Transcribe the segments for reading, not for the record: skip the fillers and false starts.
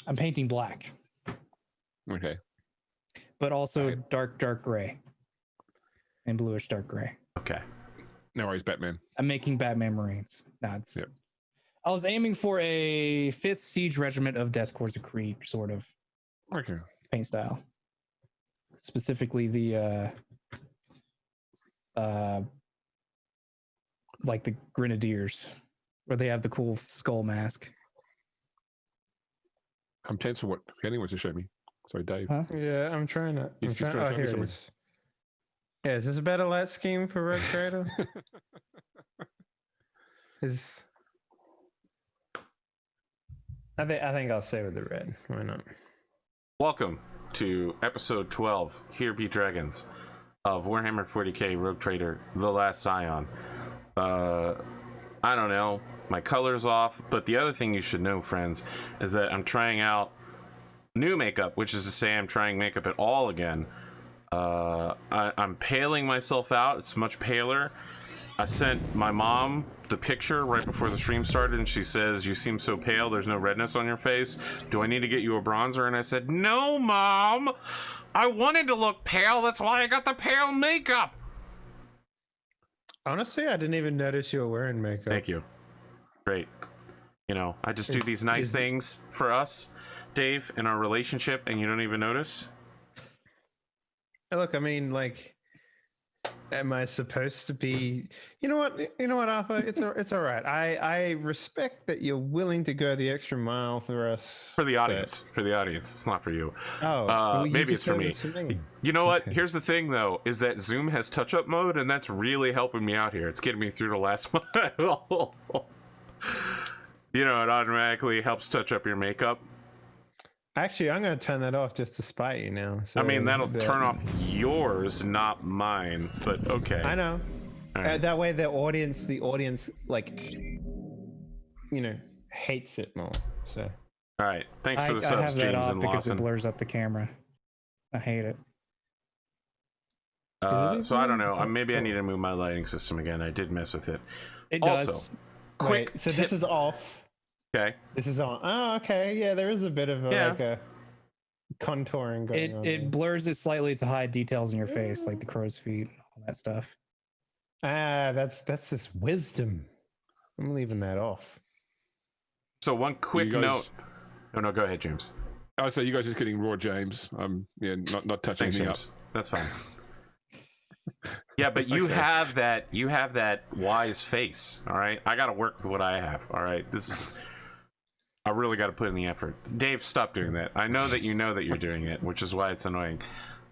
I'm painting black. Okay. But also dark gray. And bluish dark gray. Okay. No worries, Batman. I'm making Batman Marines. That's. Yep. I was aiming for a 5th Siege Regiment of Death Corps of Krieg sort of paint style. Specifically the like the Grenadiers, where they have the cool skull mask. I'm tense for what Henning wants to show me. Sorry, Dave. Huh? Yeah, I'm trying to. He's trying to show me something. Yeah, is this a better light scheme for Rogue Trader? I think I'll stay with the red. Why not? Welcome to episode 12, Here Be Dragons, of Warhammer 40K Rogue Trader, The Last Scion. I don't know, my color's off, but the other thing you should know, friends, is that I'm trying out new makeup, which is to say I'm trying makeup at all again. I'm paling myself out. It's much paler. I sent my mom the picture right before the stream started, and she says, "You seem so pale, there's no redness on your face. Do I need to get you a bronzer?" And I said, "No, Mom. I wanted to look pale. That's why I got the pale makeup." Honestly, I didn't even notice you were wearing makeup. Thank you. Great. You know, I just do these nice things for us, Dave, in our relationship, and you don't even notice. Look, I mean, like, am I supposed to be? You know what, Arthur? It's all right. I respect that you're willing to go the extra mile for us. For the audience. For the audience. It's not for you. Oh, well, maybe it's for me. You know what? Okay. Here's the thing, though, is that Zoom has touch-up mode, and that's really helping me out here. It's getting me through the last month. You know, it automatically helps touch up your makeup. Actually, I'm going to turn that off just to spite you now. So I mean, that'll turn off yours, not mine, but okay. I know. Right. That way the audience, like, you know, hates it more. So. All right. Thanks for the I subs, have that James off and because Lawson. it blurs up the camera. I hate it. So I don't know. Maybe I need to move my lighting system again. I did mess with it. It also, does. Quick Wait, so tip. this is off. Okay. This is on. Oh, okay. Yeah, there is a bit of like a contouring going on. It blurs it slightly to hide details in your face, like the crow's feet, all that stuff. That's just wisdom. I'm leaving that off. So one quick You guys- note. Oh no, go ahead, James. I say you guys just getting raw, James. Yeah, not touching Thanks, anything James. up. That's fine. Yeah, but you Okay. have that wise face. All right, I got to work with what I have. All right, this is. I really got to put in the effort. Dave, stop doing that. I know that you're doing it, which is why it's annoying.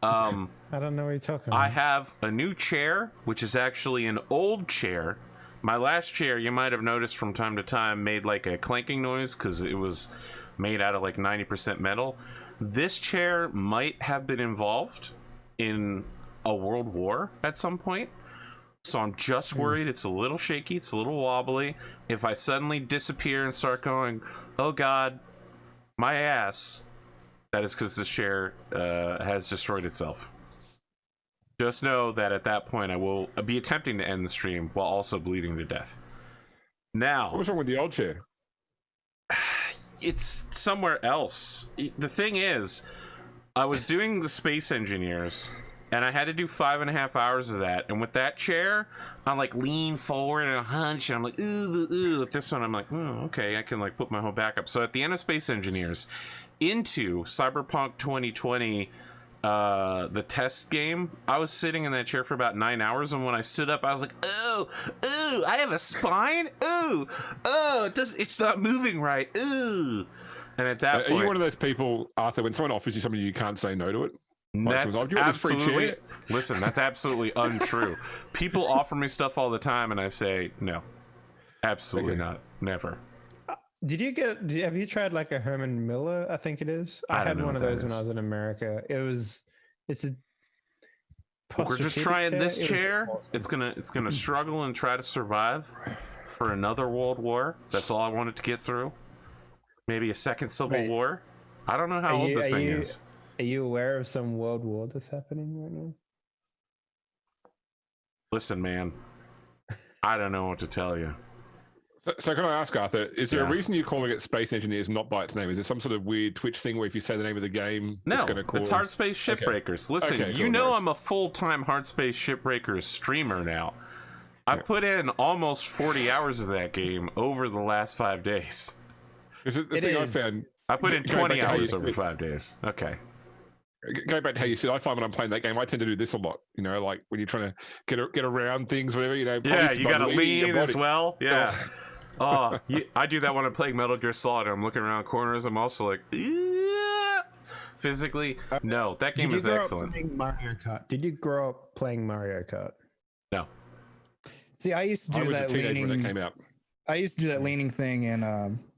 I don't know what you're talking about. I have a new chair, which is actually an old chair. My last chair, you might have noticed from time to time, made like a clanking noise because it was made out of like 90% metal. This chair might have been involved in a world war at some point. So I'm just worried it's a little shaky, it's a little wobbly. If I suddenly disappear and start going, "Oh God, my ass," that is because this chair has destroyed itself. Just know that at that point I will be attempting to end the stream while also bleeding to death. Now, What's wrong with the old chair? it's somewhere else. The thing is, I was doing the Space Engineers, and I had to do 5.5 hours of that. And with that chair, I'm like lean forward and hunch, and I'm like, ooh. With this one, I'm like, okay, I can like put my whole back up. So at the end of Space Engineers, into Cyberpunk 2020, the test game, I was sitting in that chair for about 9 hours, and when I stood up, I was like, ooh, I have a spine, it's not moving right, ooh. And at that point, are you one of those people, Arthur, when someone offers you something, you can't say no to it? That's "Do you want this free absolutely, chair?" listen, that's absolutely untrue. People offer me stuff all the time, and I say no, absolutely not, never. Have you tried like a Herman Miller? I think it is. I don't had know one of what that those when is. I was in America. It's a. We're just posturepedic trying this It was chair. awesome. It's gonna struggle and try to survive for another world war. That's all I wanted to get through. Maybe a second civil Wait. war. I don't know how old this thing is. Are you aware of some world war that's happening right now? Listen, man, I don't know what to tell you. So can I ask, Arthur, is there Yeah. a reason you're calling it Space Engineers not by its name? Is it some sort of weird Twitch thing where if you say the name of the game, No, it's going to cause... it's Hardspace Shipbreakers. Listen, Okay, you cool, know nice. I'm a full-time Hardspace Shipbreakers streamer now. I've put in almost 40 hours of that game over the last 5 days. Is it the thing I found... I put in Going back 20 to how you hours over said- 5 days. Okay. Going back to how you said, I find when I'm playing that game, I tend to do this a lot. You know, like when you're trying to get around things, whatever. You know. Yeah, obviously you by gotta leaning your lean as body. well. Yeah. Oh, I do that when I'm playing Metal Gear Solid. I'm looking around corners. I'm also like, physically, no. That game is excellent. Playing Mario Kart? Did you grow up playing Mario Kart? No. See, I used to I do was a that teenager when it leaning. came out. I used to do that leaning thing in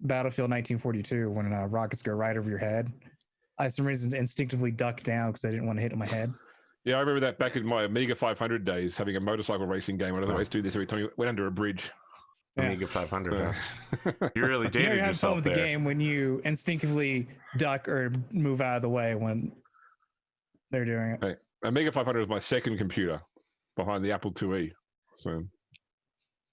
Battlefield 1942 when rockets go right over your head. I, for some reason, instinctively ducked down because I didn't want to hit on my head. Yeah, I remember that back in my Amiga 500 days, having a motorcycle racing game. I'd always do this every time you went under a bridge. Yeah. Amiga 500. So- Huh? You really You dated know, you have fun yourself with there. the game when you instinctively duck or move out of the way when they're doing it. Hey, Amiga 500 was my second computer behind the Apple IIe. So You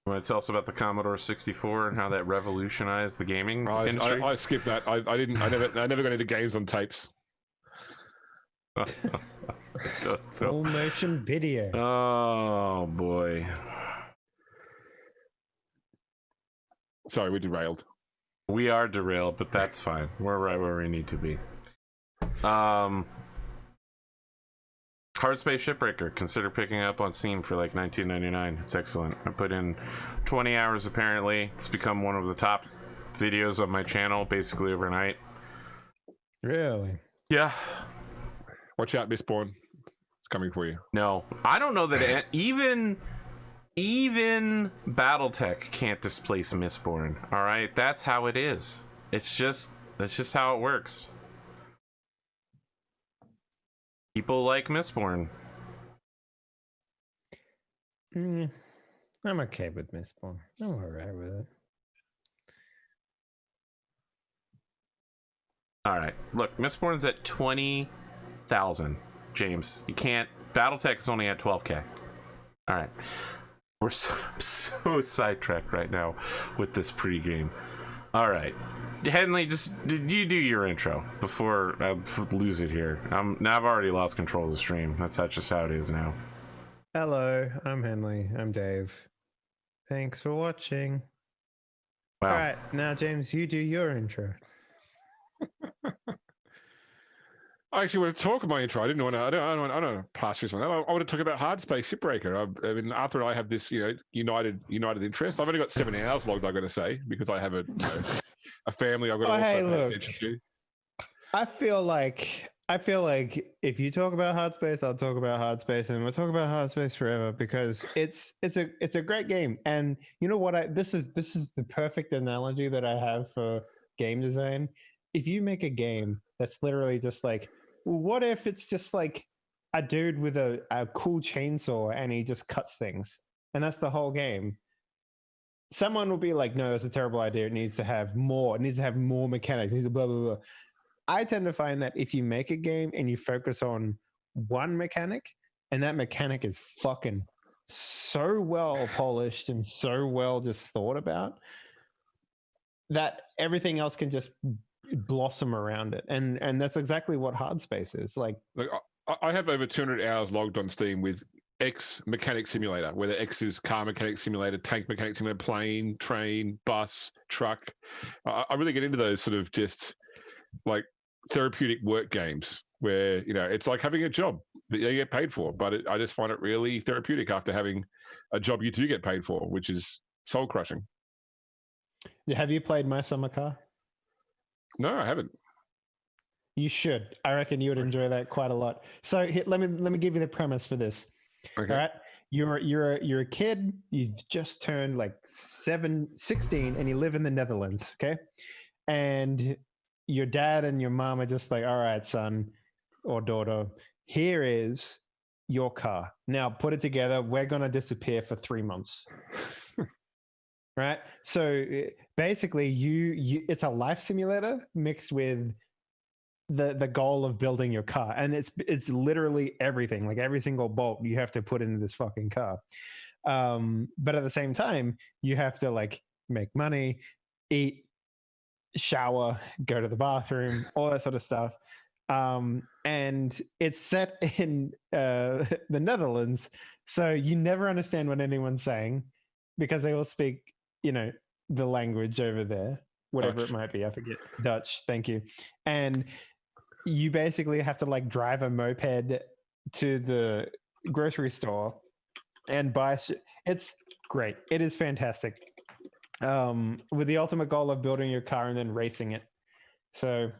want to tell us about the Commodore 64 and how that revolutionized the gaming industry? I skipped that. I never got into games on tapes. Full motion video. Oh boy. Sorry, we derailed. We are derailed, but that's fine. We're right where we need to be. Hardspace Shipbreaker. Consider picking it up on Steam for like $19.99. It's excellent. I put in 20 hours apparently. It's become one of the top videos on my channel basically overnight. Really? Yeah. Watch out, Mistborn. It's coming for you. No, I don't know that even BattleTech can't displace Mistborn. All right, that's how it is. That's just how it works. People like Mistborn. I'm okay with Mistborn. I'm alright with it. All right, look, Mistborn's at 20,000. James, you can't. BattleTech is only at 12K. All right, we're so sidetracked right now with this pregame. All right, Henley, just did you do your intro before I lose it here? Now I've already lost control of the stream. That's just how it is now. Hello, I'm Henley. I'm Dave. Thanks for watching. Wow. All right, now James, you do your intro. I actually want to talk my intro. I didn't want to. I don't want to pass this one. I want to talk about Hardspace Shipbreaker. I mean, Arthur and I have this, united interest. I've only got 7 hours logged. I've got to say because I have a family. I've got to also pay attention to. I feel like if you talk about Hardspace, I'll talk about Hardspace, and we'll talk about Hardspace forever because it's a great game. And you know what? This is the perfect analogy that I have for game design. If you make a game that's literally just like, well, what if it's just like a dude with a cool chainsaw and he just cuts things, and that's the whole game. Someone will be like, no, that's a terrible idea. It needs to have more. It needs to have more mechanics. It needs to blah, blah, blah. I tend to find that if you make a game and you focus on one mechanic, and that mechanic is fucking so well polished and so well just thought about, that everything else can just blossom around it. And that's exactly what Hardspace is. Like I have over 200 hours logged on Steam with X Mechanic Simulator, whether X is car mechanic simulator, tank mechanic simulator, plane, train, bus, truck. I really get into those sort of just like therapeutic work games where, it's like having a job that you get paid for, but I just find it really therapeutic after having a job you do get paid for, which is soul crushing. have you played My Summer Car? No, I haven't. You should. I reckon you would enjoy that quite a lot. So let me give you the premise for this. Okay. All right. You're a kid. You've just turned like 16 and you live in the Netherlands. Okay. And your dad and your mom are just like, all right, son or daughter, here is your car. Now put it together. We're going to disappear for 3 months. Right. So basically you it's a life simulator mixed with the goal of building your car. And it's literally everything, like every single bolt you have to put into this fucking car. But at the same time, you have to like make money, eat, shower, go to the bathroom, all that sort of stuff. And it's set in the Netherlands, so you never understand what anyone's saying because they all speak, the language over there, whatever Dutch. it might be. I forget. Dutch. Thank you. And you basically have to like drive a moped to the grocery store and buy. It's great. It is fantastic. With the ultimate goal of building your car and then racing it. So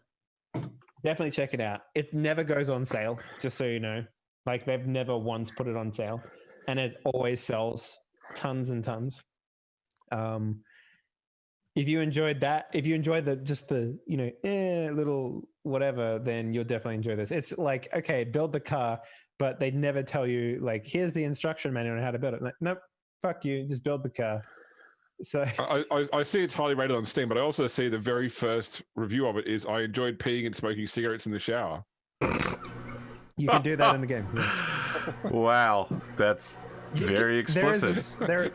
definitely check it out. It never goes on sale, just so you know. Like they've never once put it on sale, and it always sells tons and tons. If you enjoyed that, if you enjoyed the little whatever, then you'll definitely enjoy this. It's like, okay, build the car, but they never tell you like, here's the instruction manual on how to build it. Like, nope, fuck you, just build the car. So I see it's highly rated on Steam, but I also see the very first review of it is I enjoyed peeing and smoking cigarettes in the shower. You can do that in the game. Yes. Wow, that's very explicit. There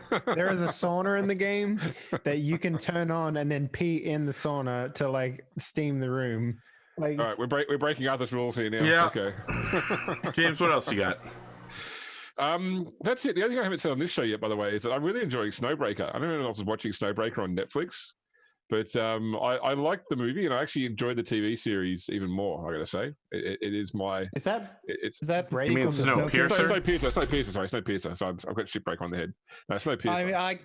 is a sauna in the game that you can turn on and then pee in the sauna to like steam the room. Like, all right, we're breaking Arthur's rules here now. Yeah. Okay. James, what else you got? That's it. The only thing I haven't said on this show yet, by the way, is that I'm really enjoying Snowbreaker. I don't know if anyone else is watching Snowbreaker on Netflix, but I liked the movie and I actually enjoyed the TV series even more. I got to say, it is my. Is that you mean Snowpiercer? Snowpiercer. So I've got Shipbreaker on the head. No, Snowpiercer.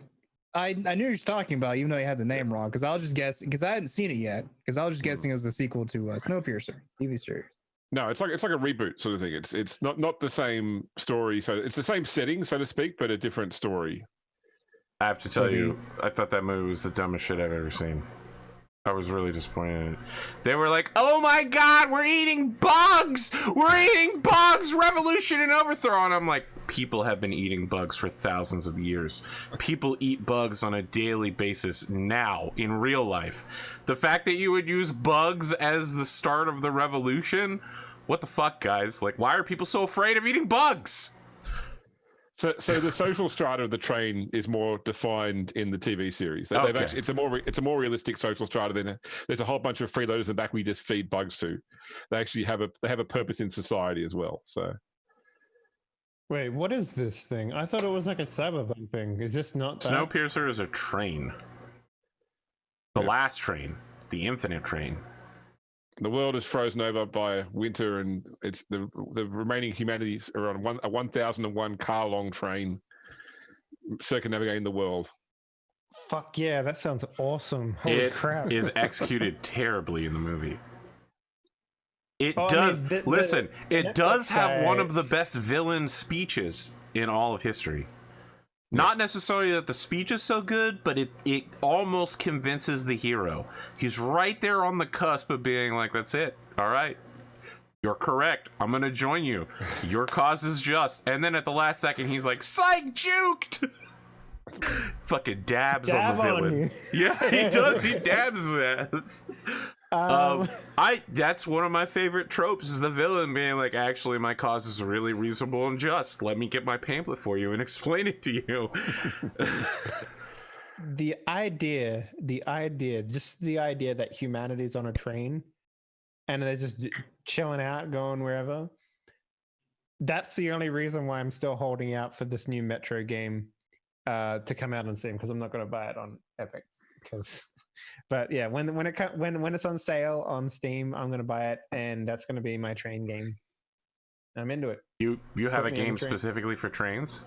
I knew you were talking about, even though you had the name wrong, because I was just guessing, because I hadn't seen it yet, because I was just guessing it was the sequel to Snowpiercer TV series. No, it's like a reboot sort of thing. It's not the same story, so it's the same setting, so to speak, but a different story. I have to tell you, I thought that movie was the dumbest shit I've ever seen. I was really disappointed in it. They were like, oh my god, we're eating bugs! We're eating bugs! Revolution and overthrow! And I'm like, people have been eating bugs for thousands of years. People eat bugs on a daily basis now, in real life. The fact that you would use bugs as the start of the revolution? What the fuck, guys? Like, why are people so afraid of eating bugs? So the social strata of the train is more defined in the TV series. They've actually, it's a more realistic social strata than there's a whole bunch of freeloaders in the back we just feed bugs to. They actually have a purpose in society as well. So wait, what is this thing? I thought it was like a cyberpunk thing. Is this not that? Snowpiercer is a train. The last train, the infinite train. The world is frozen over by winter, and it's the remaining humanities are on a 1001 car long train circumnavigating the world. Fuck yeah, that sounds awesome. Holy crap. It is executed terribly in the movie. It does. It does have one of the best villain speeches in all of history. Not necessarily that the speech is so good, but it almost convinces the hero. He's right there on the cusp of being like, that's it. All right. You're correct. I'm going to join you. Your cause is just. And then at the last second, he's like, psych, juked! Fucking dabs on the villain. Yeah, he does. He dabs his ass. That's one of my favorite tropes, is the villain being like, actually, my cause is really reasonable and just. Let me get my pamphlet for you and explain it to you. The idea that humanity's on a train and they're just chilling out, going wherever. That's the only reason why I'm still holding out for this new Metro game to come out on Steam, because I'm not going to buy it on Epic. But yeah, when it's on sale on Steam, I'm going to buy it, and that's going to be my train game. I'm into it. You have a game specifically for trains?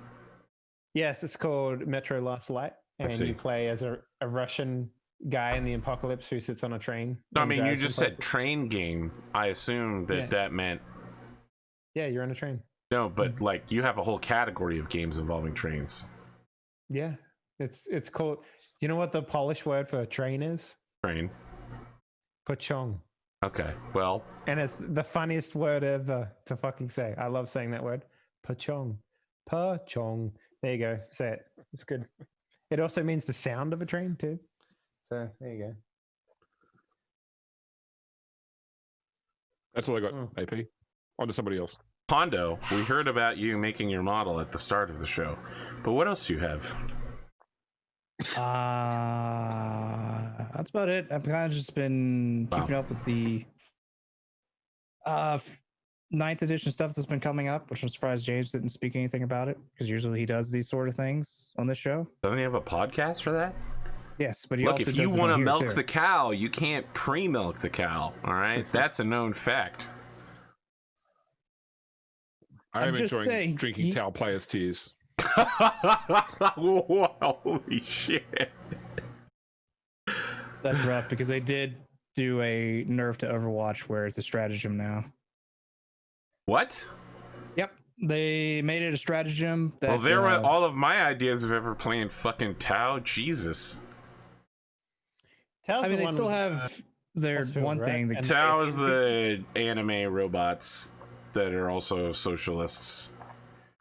Yes, it's called Metro Last Light, and you play as a Russian guy in the apocalypse who sits on a train. No, I mean, you just said train game. I assumed that meant... Yeah, you're on a train. No, but like, you have a whole category of games involving trains. Yeah, it's called... You know what the Polish word for train is? Train. Pociąg. Okay, well... And it's the funniest word ever to fucking say. I love saying that word. Pociąg. Pociąg. There you go. Say it. It's good. It also means the sound of a train, too. So, there you go. That's all I got, AP. On to somebody else. Hondo, we heard about you making your model at the start of the show. But what else do you have? That's about it. I've kind of just been keeping up with the 9th edition stuff that's been coming up, which I'm surprised James didn't speak anything about it, because usually he does these sort of things on this show. Doesn't he have a podcast for that? Yes, but he Look, also if you does it want on to here, milk too. the cow, you can't pre-milk the cow. All right, that's a known fact. I am I'm just enjoying saying, drinking Tau players' tears. Holy shit! That's rough, because they did do a nerf to Overwatch where it's a stratagem now. What? Yep, they made it a stratagem. That, Well, there were all of my ideas of ever playing fucking Tau. Jesus. I mean, they still have their one thing. Right? Tau is the anime robots that are also socialists.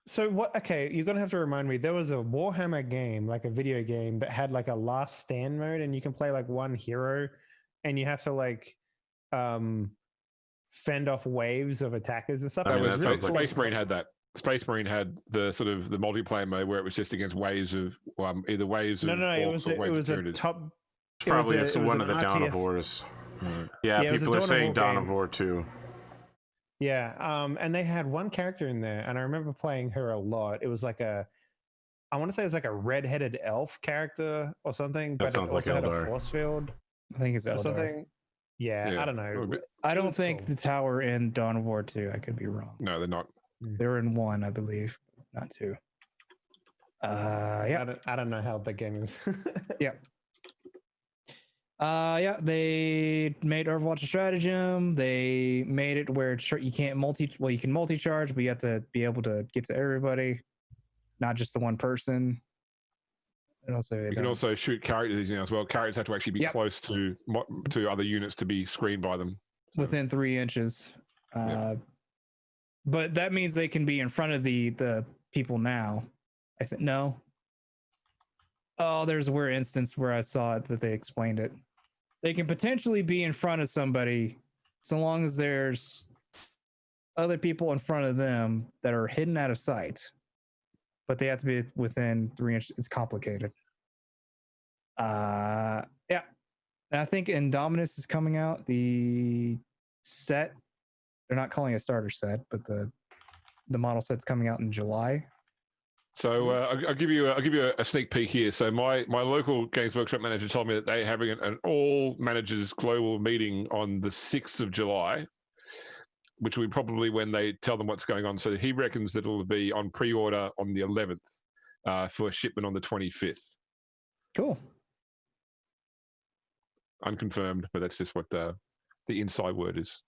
So what? Okay, you're gonna have to remind me. There was a Warhammer game, like a video game, that had like a last stand mode, and you can play like one hero, and you have to like fend off waves of attackers and stuff. I That mean, was that sounds like- Space Marine had that. Space Marine had the sort of the multiplayer mode where it was just against waves of either waves No, of it orcs was or waves of a Tyranids. top. It's probably it was one of an the Dawn of RTS. Wars. Right. Yeah, Yeah, it was a people are Dawn of saying War Dawn game. of War too. Yeah, and they had one character in there, and I remember playing her a lot. It was like I want to say it's like a red-headed elf character or something, but sounds it like also had a Eldar. force field I think it's or Eldar. something. Yeah, Yeah. I don't know. I It don't was think cool. the tower in Dawn of War 2. I could be wrong. No, they're not. They're in 1, I believe, not 2. Yeah. I don't know how the game is. Yeah. Yeah, they made Overwatch a stratagem. They made it where you can't you can multi-charge, but you have to be able to get to everybody, not just the one person. And also, You can also shoot characters now as well. Characters have to actually be Yep. close to other units to be screened by them. So, within 3 inches. Yeah. But that means they can be in front of the people now. I think no. Oh, there's a weird instance where I saw it that they explained it. They can potentially be in front of somebody so long as there's other people in front of them that are hidden out of sight. But they have to be within 3 inches. It's complicated. Yeah. And I think Indominus is coming out. The set, they're not calling it a starter set, but the model set's coming out in July. So I'll give you a sneak peek here. So my local Games Workshop manager told me that they're having an all managers global meeting on the 6th of July, which will be probably when they tell them what's going on. So he reckons that it'll be on pre-order on the 11th for shipment on the 25th. Cool. Unconfirmed, but that's just what the inside word is.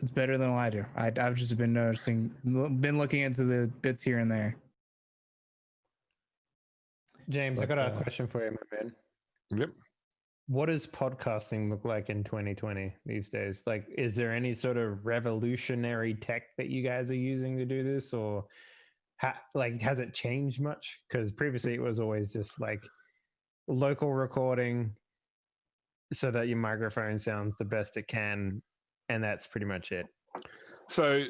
It's better than what I do. I've just been been looking into the bits here and there. James, I But, got a question for you, my man. Yep. What does podcasting look like in 2020 these days? Like, is there any sort of revolutionary tech that you guys are using to do this, or has it changed much? Because previously it was always just like local recording so that your microphone sounds the best it can, and that's pretty much it. So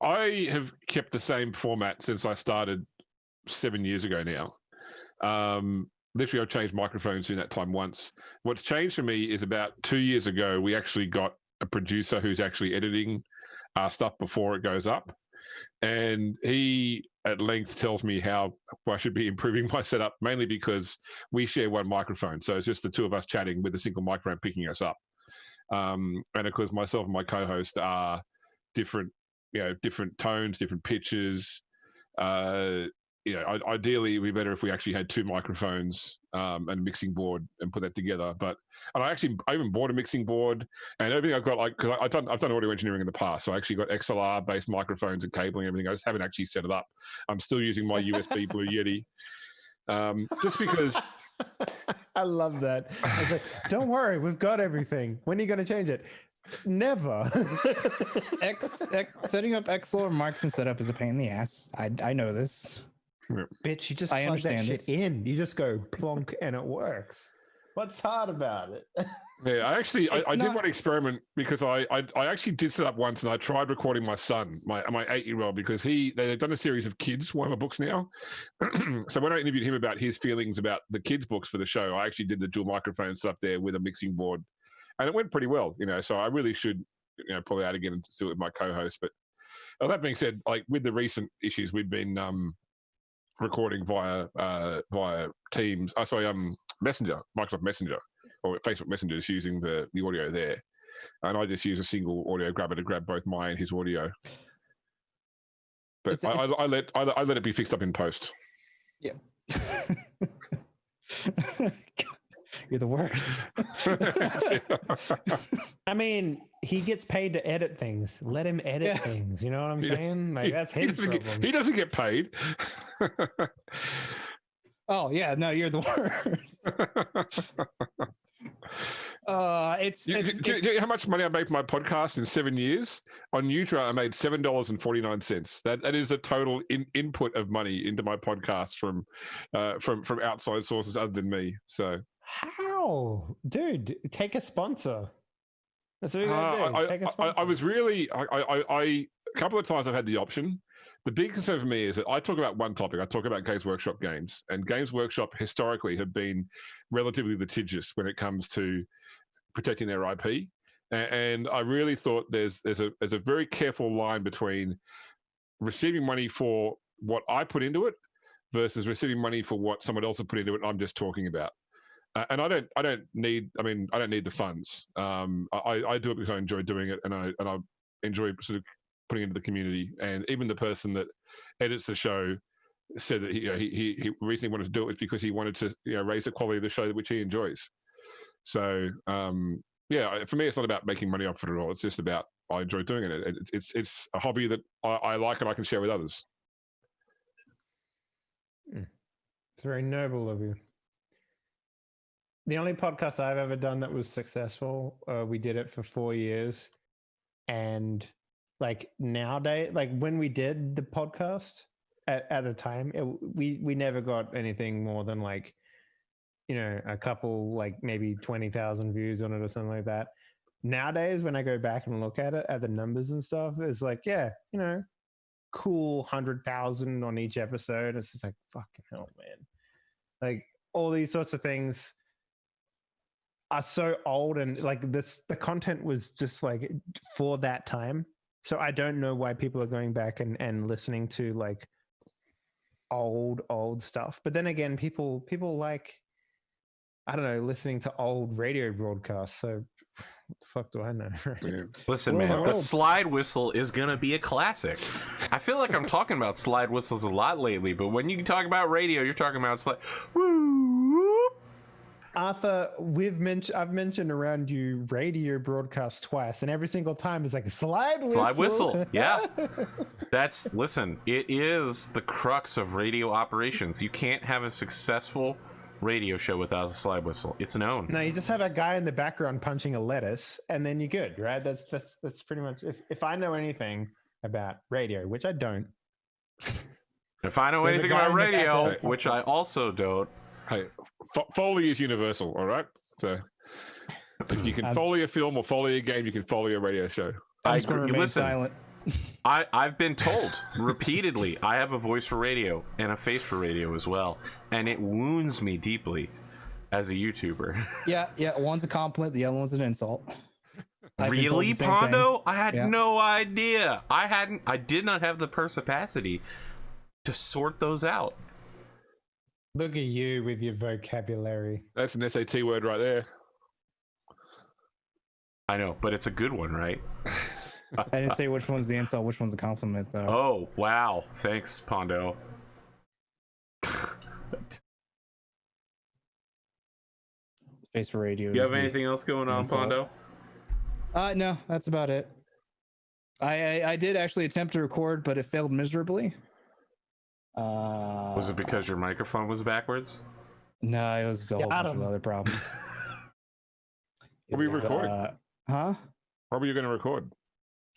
I have kept the same format since I started 7 years ago now. Literally, I've changed microphones in that time once. What's changed for me is about 2 years ago, we actually got a producer who's actually editing our stuff before it goes up. And he at length tells me how I should be improving my setup, mainly because we share one microphone. So it's just the two of us chatting with a single microphone picking us up. And of course, myself and my co-host are different tones, different pitches. Ideally, it'd be better if we actually had two microphones and a mixing board and put that together. I even bought a mixing board, and everything I've got, because I've done audio engineering in the past, so I actually got XLR based microphones and cabling and everything. I just haven't actually set it up. I'm still using my USB Blue Yeti, just because. I love that. I was like, don't worry, we've got everything. When are you going to change it? Never. Setting up XLR mics and setup is a pain in the ass. I know this. Bitch, you just I plug that understand shit this. in. You just go plonk and it works. What's hard about it? Yeah, I actually I did not- want to experiment because I actually did set up once and I tried recording my son, my 8-year-old, because they've done a series of kids Warhammer books now. So when I interviewed him about his feelings about the kids books for the show, I actually did the dual microphone stuff there with a mixing board, and it went pretty well, So I really should pull it out again and do it with my co-host. But that being said, like with the recent issues, we've been recording via Teams. Messenger, Microsoft Messenger, or Facebook Messenger is using the audio there, and I just use a single audio grabber to grab both my and his audio. But I let it be fixed up in post. Yeah. You're the worst. I mean, he gets paid to edit things. Let him edit things. You know what I'm saying? Like that's his problem. He doesn't get paid. Oh yeah, no, you're the worst. It's you know how much money I made from my podcast in 7 years? On Nutra, I made $7.49. That is a total input of money into my podcast from outside sources other than me. So how, dude? Take a sponsor. That's what you gotta do. Take a sponsor. I was really a couple of times I've had the option. The big concern for me is that I talk about one topic. I talk about Games Workshop games, and Games Workshop historically have been relatively litigious when it comes to protecting their IP. And I really thought there's a very careful line between receiving money for what I put into it versus receiving money for what someone else has put into it. I'm just talking about. And I don't need the funds. I do it because I enjoy doing it, and I enjoy sort of putting into the community. And even the person that edits the show said that he recently wanted to do it because he wanted to raise the quality of the show which he enjoys. So for me, it's not about making money off it at all. It's just about I enjoy doing it. It's a hobby that I like and I can share with others. It's very noble of you. The only podcast I've ever done that was successful, we did it for 4 years, and like nowadays, like when we did the podcast at the time, we never got anything more than like, a couple, like maybe 20,000 views on it or something like that. Nowadays, when I go back and look at it, at the numbers and stuff, it's like, cool 100,000 on each episode. It's just like, fucking hell, man. Like all these sorts of things are so old, and like the content was just like for that time. So I don't know why people are going back and listening to like old stuff. But then again, people like, I don't know, listening to old radio broadcasts. So what the fuck do I know? Yeah. Listen, man, the slide whistle is gonna be a classic. I feel like I'm talking about slide whistles a lot lately, but when you talk about radio, you're talking about slide. Woo! Arthur, I've mentioned around you radio broadcast twice, and every single time is like a slide whistle. Slide whistle, yeah. Listen, it is the crux of radio operations. You can't have a successful radio show without a slide whistle. It's known. No, you just have a guy in the background punching a lettuce, and then you're good, right? That's pretty much. If I know anything about radio, which I don't. If I know anything about radio, which I also don't. Hey, Foley is universal, all right? So if you can Foley a film or Foley a game, you can Foley a radio show. I'm just going to remain silent. I've been told repeatedly I have a voice for radio and a face for radio as well, and it wounds me deeply as a YouTuber. Yeah, one's a compliment, the other one's an insult. Really, Pondo? I had no idea. I did not have the perspicacity to sort those out. Look at you with your vocabulary. That's an SAT word right there. I know, but it's a good one, right? I didn't say which one's the insult, which one's a compliment, though. Oh, wow. Thanks, Pondo. Face for radio. You have anything else going on, Pondo? No, that's about it. I did actually attempt to record, but it failed miserably. Was it because your microphone was backwards? No, it was a whole bunch of other problems. What were you recording? Huh? What were you going to record?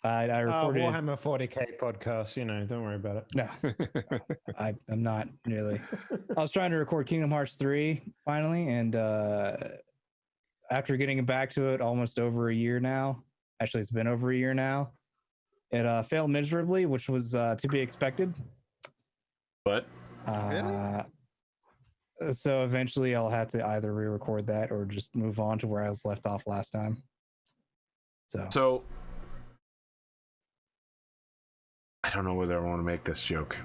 I recorded. Warhammer 40K podcast. You know, don't worry about it. No, I'm not really. I was trying to record Kingdom Hearts 3 finally, and after getting back to it almost over a year now, actually it's been over a year now, it failed miserably, which was to be expected. But so eventually I'll have to either re-record that or just move on to where I was left off last time. So I don't know whether I want to make this joke.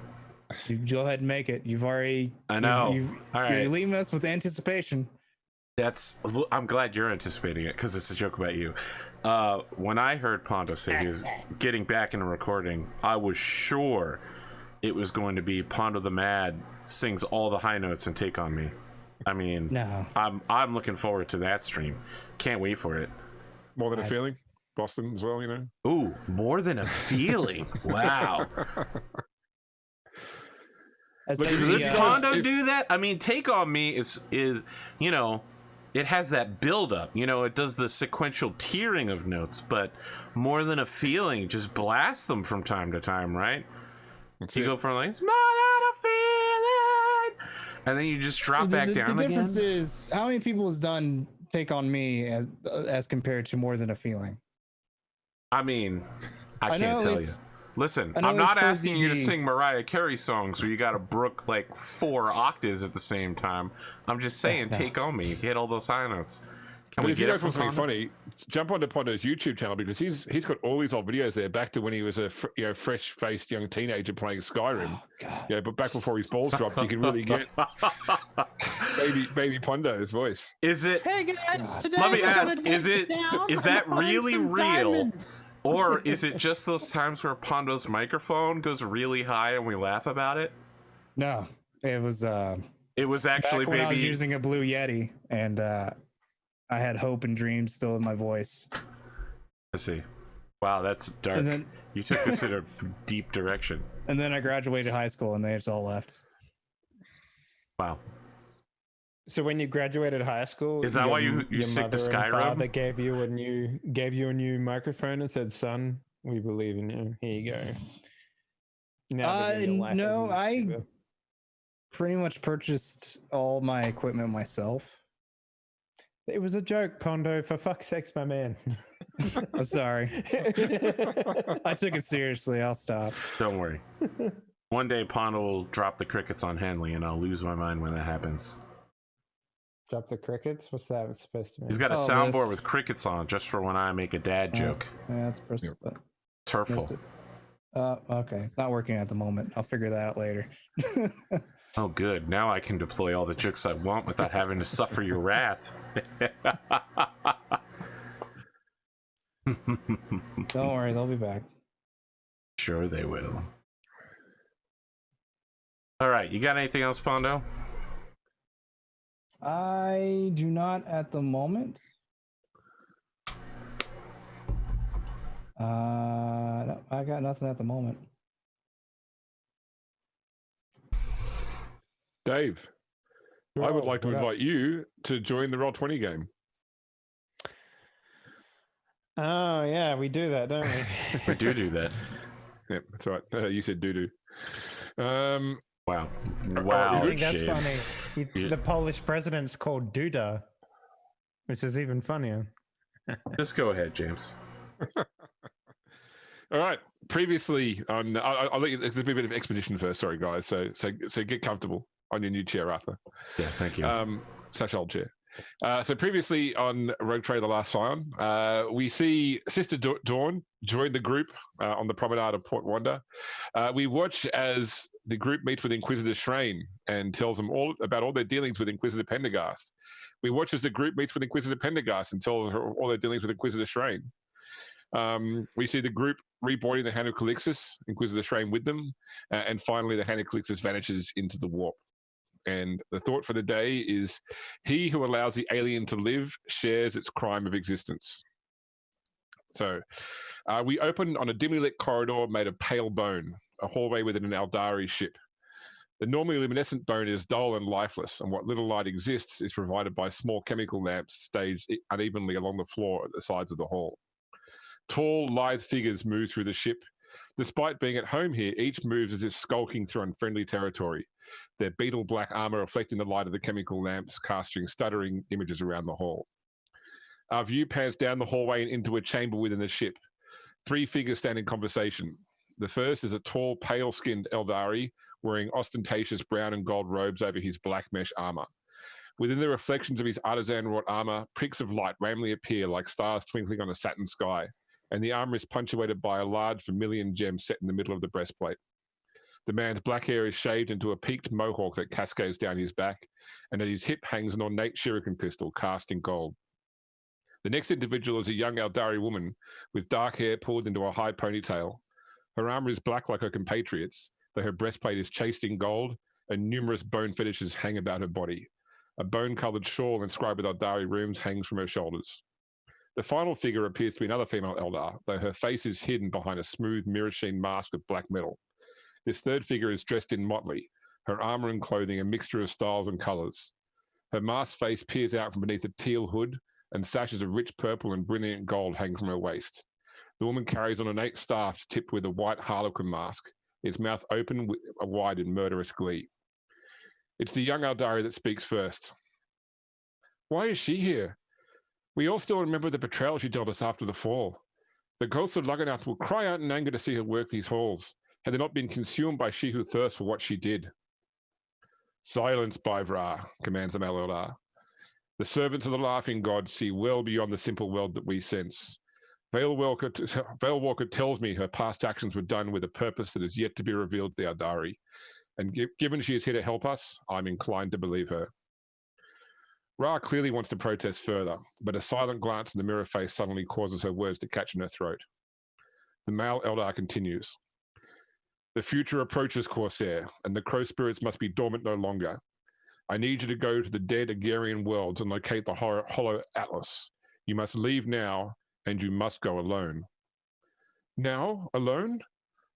you go ahead and make it. You've already. I know. All right. You're leaving us with anticipation. I'm glad you're anticipating it because it's a joke about you. When I heard Pondo say he was getting back into recording, I was sure it was going to be Pondo the Mad sings all the high notes and Take on Me. I mean, no. I'm looking forward to that stream. Can't wait for it. More than a feeling. Boston as well, you know. Ooh, More Than a Feeling. Wow. Could Pondo do that? I mean, Take on Me is you know, it has that build up. You know, it does the sequential tiering of notes, but More Than a Feeling, just blast them from time to time, right? You go from like it's more than a feeling, and then you just drop back down. The difference is how many people has done Take on Me as compared to More Than a Feeling. I mean, I can't tell you. Listen, I'm not asking you to sing Mariah Carey songs where you got to brook like 4 octaves at the same time. I'm just saying, Take on Me, hit all those high notes. Can we if you get guys want something funny, jump onto Pondo's YouTube channel because he's got all these old videos there back to when he was a fresh-faced young teenager playing Skyrim. Yeah, but back before his balls dropped, you can really get baby Pondo's voice. Is it? Hey guys, today Let me we're ask: gonna is dig it? down Is and that find really some real? diamonds. Or is it just those times where Pondo's microphone goes really high and we laugh about it? No, it was. It was actually back when I was maybe using a Blue Yeti, and I had hope and dreams still in my voice. I see. Wow, that's dark. And then, you took this in a deep direction. And then I graduated high school, and they just all left. Wow. So when you graduated high school, is that why you your stick to mother and Skyrim? father gave you a new microphone and said, "Son, we believe in you. Here you go." Now begin your life no, as a I YouTuber. pretty much purchased all my equipment myself. It was a joke, Pondo. For fuck's sakes, my man. I'm sorry. I took it seriously. I'll stop. Don't worry. One day Pondo will drop the crickets on Henley and I'll lose my mind when that happens. Drop the crickets? What's that supposed to mean? He's got a soundboard with crickets on just for when I make a dad joke. Yeah, that's personal. It's hurtful. Okay. It's not working at the moment. I'll figure that out later. Oh, good. Now I can deploy all the jokes I want without having to suffer your wrath. Don't worry, they'll be back. Sure they will. All right, you got anything else, Pondo? I do not at the moment. No, I got nothing at the moment. Dave, I would like to invite you to join the Roll20 game. Oh, yeah, we do that, don't we? We do that. Yep, that's right. You said doo-doo. Wow. I Wow, think that's James. funny. The Polish president's called Duda, which is even funnier. Just go ahead, James. All right. Previously on, I'll let you. There's a bit of exposition first. Sorry, guys. So get comfortable on your new chair, Arthur. Yeah, thank you. Such old chair. So previously on Rogue Trade: The Last Scion, we see Sister Dawn join the group on the promenade of Port Wanda. We watch as the group meets with Inquisitor Shrane and tells them all about all their dealings with Inquisitor Pendergast. We watch as the group meets with Inquisitor Pendergast and tells her all their dealings with Inquisitor Shrane. We see the group reboarding the Hand of Calixis, Inquisitor Shrane with them, and finally the Hand of Calixis vanishes into the warp. And the thought for the day is, he who allows the alien to live shares its crime of existence. So we open on a dimly lit corridor made of pale bone, a hallway within an Aldari ship. The normally luminescent bone is dull and lifeless, and what little light exists is provided by small chemical lamps staged unevenly along the floor at the sides of the hall. Tall, lithe figures move through the ship. Despite being at home here, each moves as if skulking through unfriendly territory, their beetle black armor reflecting the light of the chemical lamps, casting stuttering images around the hall. Our view pans down the hallway and into a chamber within the ship. 3 figures stand in conversation. The first is a tall, pale-skinned Eldari wearing ostentatious brown and gold robes over his black mesh armor. Within the reflections of his artisan-wrought armor, pricks of light randomly appear like stars twinkling on a satin sky, and the armor is punctuated by a large vermilion gem set in the middle of the breastplate. The man's black hair is shaved into a peaked mohawk that cascades down his back, and at his hip hangs an ornate shuriken pistol cast in gold. The next individual is a young Eldari woman with dark hair pulled into a high ponytail. Her armor is black like her compatriots, though her breastplate is chased in gold, and numerous bone fetishes hang about her body. A bone-coloured shawl inscribed with Eldari runes hangs from her shoulders. The final figure appears to be another female Eldar, though her face is hidden behind a smooth mirror-sheen mask of black metal. This third figure is dressed in motley, her armor and clothing a mixture of styles and colours. Her masked face peers out from beneath a teal hood, and sashes of rich purple and brilliant gold hang from her waist. The woman carries an ornate staff tipped with a white harlequin mask, its mouth open wide in murderous glee. It's the young Eldari that speaks first. Why is she here? We all still remember the betrayal she dealt us after the fall. The ghosts of Lugganath will cry out in anger to see her work these halls, had they not been consumed by she who thirsts for what she did. Silence, Bivra, commands the male Eldar. The servants of the laughing god see well beyond the simple world that we sense. Veilwalker tells me her past actions were done with a purpose that is yet to be revealed to the Eldari, and given she is here to help us, I'm inclined to believe her. Ra clearly wants to protest further, but a silent glance in the mirror face suddenly causes her words to catch in her throat. The male Eldar continues. The future approaches, Corsair, and the crow spirits must be dormant no longer. I need you to go to the dead Agarian worlds and locate the hollow Atlas. You must leave now, and you must go alone. Now? Alone?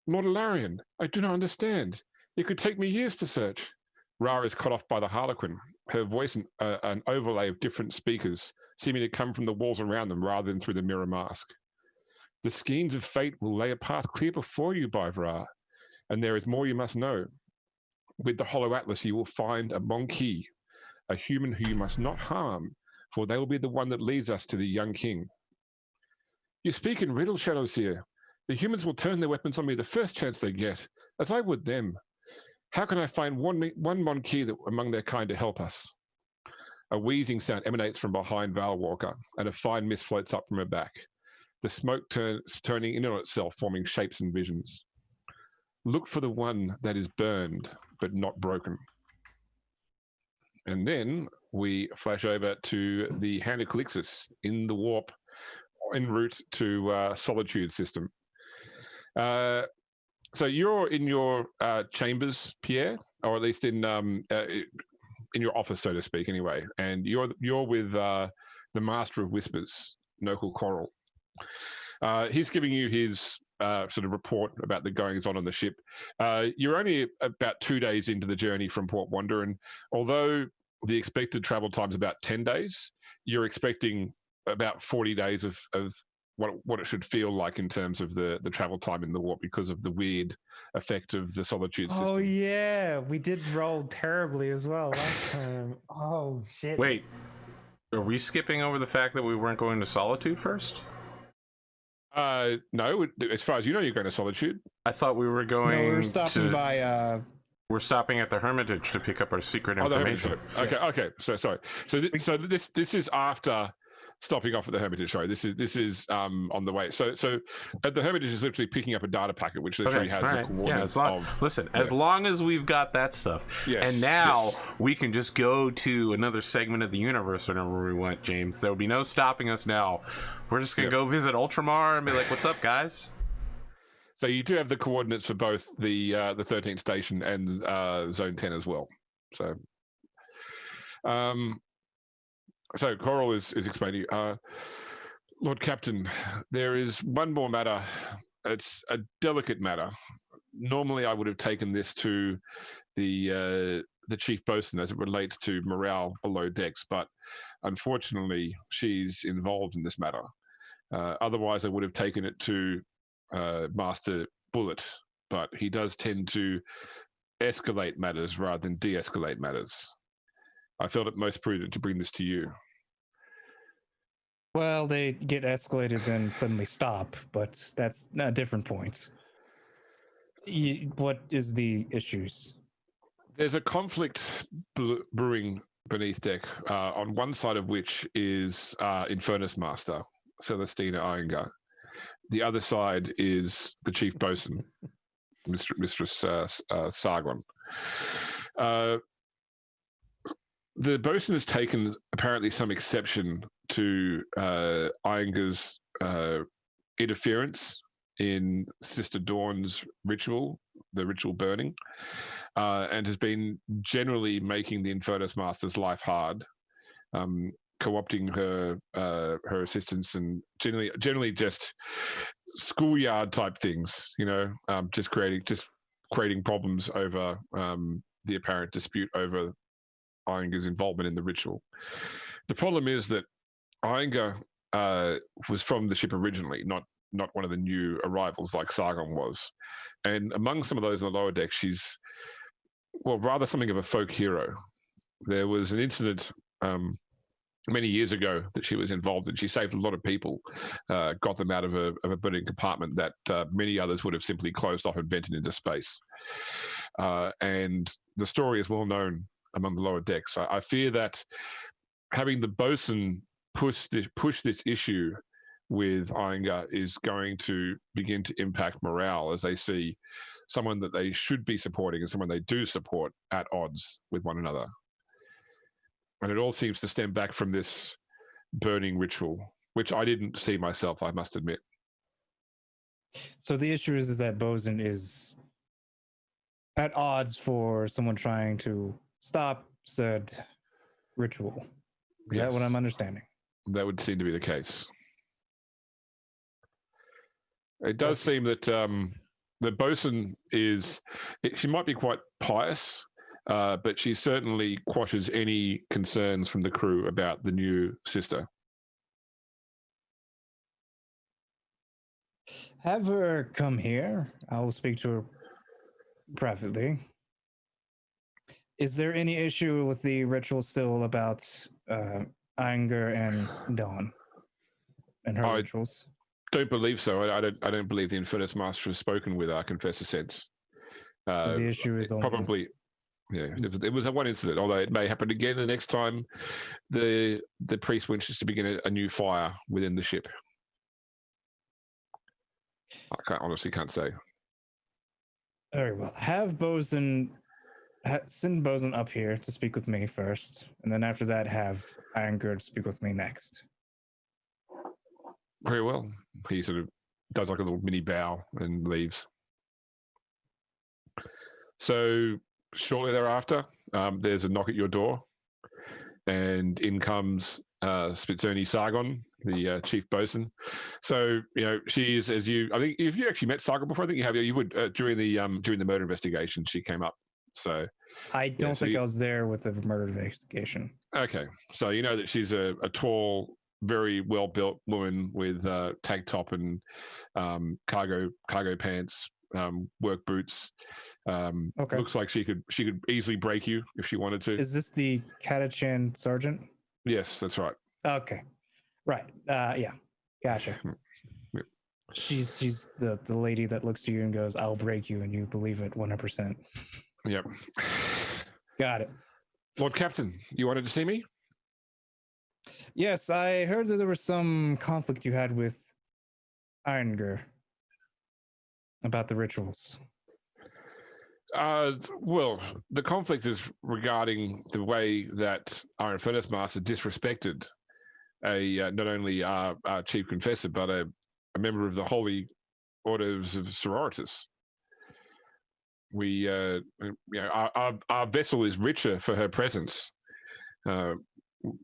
Lord Alarion, I do not understand. It could take me years to search. Ra is cut off by the Harlequin, her voice an overlay of different speakers, seeming to come from the walls around them rather than through the mirror mask. The skeins of fate will lay a path clear before you, Bivra, and there is more you must know. With the Hollow Atlas, you will find a Monkey, a human who you must not harm, for they will be the one that leads us to the young king. You speak in riddle, Shadowseer. The humans will turn their weapons on me the first chance they get, as I would them. How can I find one Monkey among their kind to help us? A wheezing sound emanates from behind Veilwalker, and a fine mist floats up from her back. The smoke turning in on itself, forming shapes and visions. Look for the one that is burned, but not broken. And then we flash over to the Hand of Calixis in the warp, en route to Solitude system. So you're in your chambers, Pierre, or at least in your office, so to speak, anyway. And you're with the Master of Whispers, Nokul Coral. He's giving you his sort of report about the goings on the ship. You're only about 2 days into the journey from Port Wander, and although the expected travel time is about 10 days, you're expecting about 40 days of what it should feel like in terms of the travel time in the warp because of the weird effect of the Solitude system. Oh yeah, we did roll terribly as well last time. Oh shit. Wait, are we skipping over the fact that we weren't going to Solitude first? No, as far as you know, you're going to Solitude. I thought we were going. No, we're stopping by. We're stopping at the Hermitage to pick up our secret information. Okay, Yes. okay. So sorry. So this is after stopping off at the Hermitage. Sorry, this is on the way. So at the Hermitage is literally picking up a data packet, which literally has the coordinates as long as we've got that stuff. Yes, and now we can just go to another segment of the universe whenever we want, James. There will be no stopping us now. We're just gonna go visit Ultramar and be like, "What's up, guys?" So you do have the coordinates for both the 13th station and Zone 10 as well. So, so Coral is explaining, Lord Captain, there is one more matter. It's a delicate matter. Normally, I would have taken this to the chief bosun as it relates to morale below decks, but unfortunately, she's involved in this matter. Otherwise, I would have taken it to Master Bullet, but he does tend to escalate matters rather than de-escalate matters. I felt it most prudent to bring this to you. Well, they get escalated then suddenly stop, but that's a different point. What is the issues? There's a conflict brewing beneath deck, on one side of which is Infernus Master, Celestina Iyengar. The other side is the Chief Bosun, Mistress Sargon. The Bosun has taken apparently some exception to Iyengar's interference in Sister Dawn's ritual, the ritual burning, and has been generally making the Infernus Master's life hard, co-opting her assistance and generally just schoolyard type things, just creating problems over the apparent dispute over Iyengar's involvement in the ritual. The problem is that Iyengar was from the ship originally, not one of the new arrivals like Sargon was. And among some of those in the lower deck, she's, well, rather something of a folk hero. There was an incident many years ago that she was involved in. She saved a lot of people, got them out of a burning compartment that many others would have simply closed off and vented into space. And the story is well known among the lower decks. I fear that having the Bosun push this issue with Iyengar is going to begin to impact morale as they see someone that they should be supporting and someone they do support at odds with one another. And it all seems to stem back from this burning ritual, which I didn't see myself, I must admit. So the issue is that Bosun is at odds for someone trying to stop said ritual. Is that what I'm understanding? That would seem to be the case. It does seem that the Bosun she might be quite pious, but she certainly quashes any concerns from the crew about the new sister. Have her come here. I will speak to her privately. Is there any issue with the ritual still about Iyengar and Dawn and her rituals? Don't believe so. I don't believe the Infernus Master has spoken with our Confessor since. The issue is probably, yeah. It was one incident, although it may happen again the next time the priest wishes to begin a new fire within the ship. I honestly can't say. Very well. Have Bosun send Bosun up here to speak with me first, and then after that, have Iyengar speak with me next. Very well. He sort of does like a little mini bow and leaves. So shortly thereafter, there's a knock at your door, and in comes Spitzoni Sargon, the chief bosun. So she's, as you, I think, if you actually met Sargon before, I think you have. You would during the murder investigation. She came up. So I don't think I was there with the murder investigation. Okay, so you know that she's a tall, very well built woman with tank top and cargo pants, work boots. Okay. Looks like she could easily break you if she wanted to. Is this the Katachan sergeant? Yes, that's right. Okay, right. Yeah, gotcha. Yeah. She's the lady that looks to you and goes, "I'll break you," and you believe it 100%. Yep. Got it. Lord Captain, you wanted to see me? Yes, I heard that there was some conflict you had with Iyengar about the rituals. Well, the conflict is regarding the way that our Infernus Master disrespected not only our chief confessor, but a member of the Holy Orders of Sororitas. We, our vessel is richer for her presence.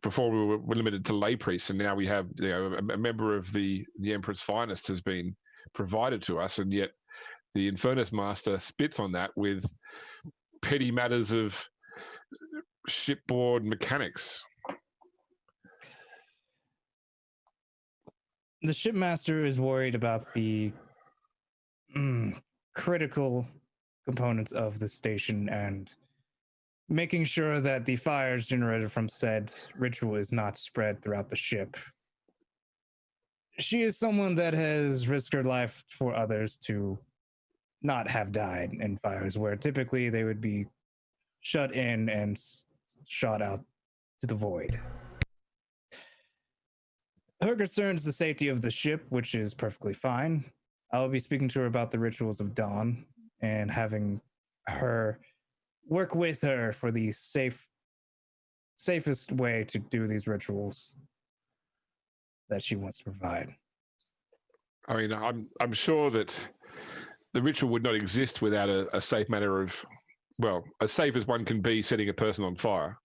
Before we were limited to lay priests, and now we have a member of the Emperor's finest has been provided to us, and yet the Infernus Master spits on that with petty matters of shipboard mechanics. The shipmaster is worried about the critical components of the station and making sure that the fires generated from said ritual is not spread throughout the ship. She is someone that has risked her life for others to not have died in fires, where typically they would be shut in and shot out to the void. Her concern is the safety of the ship, which is perfectly fine. I will be speaking to her about the rituals of dawn and having her work with her for the safest way to do these rituals that she wants to provide. I mean, I'm sure that the ritual would not exist without a safe manner of, well, as safe as one can be setting a person on fire.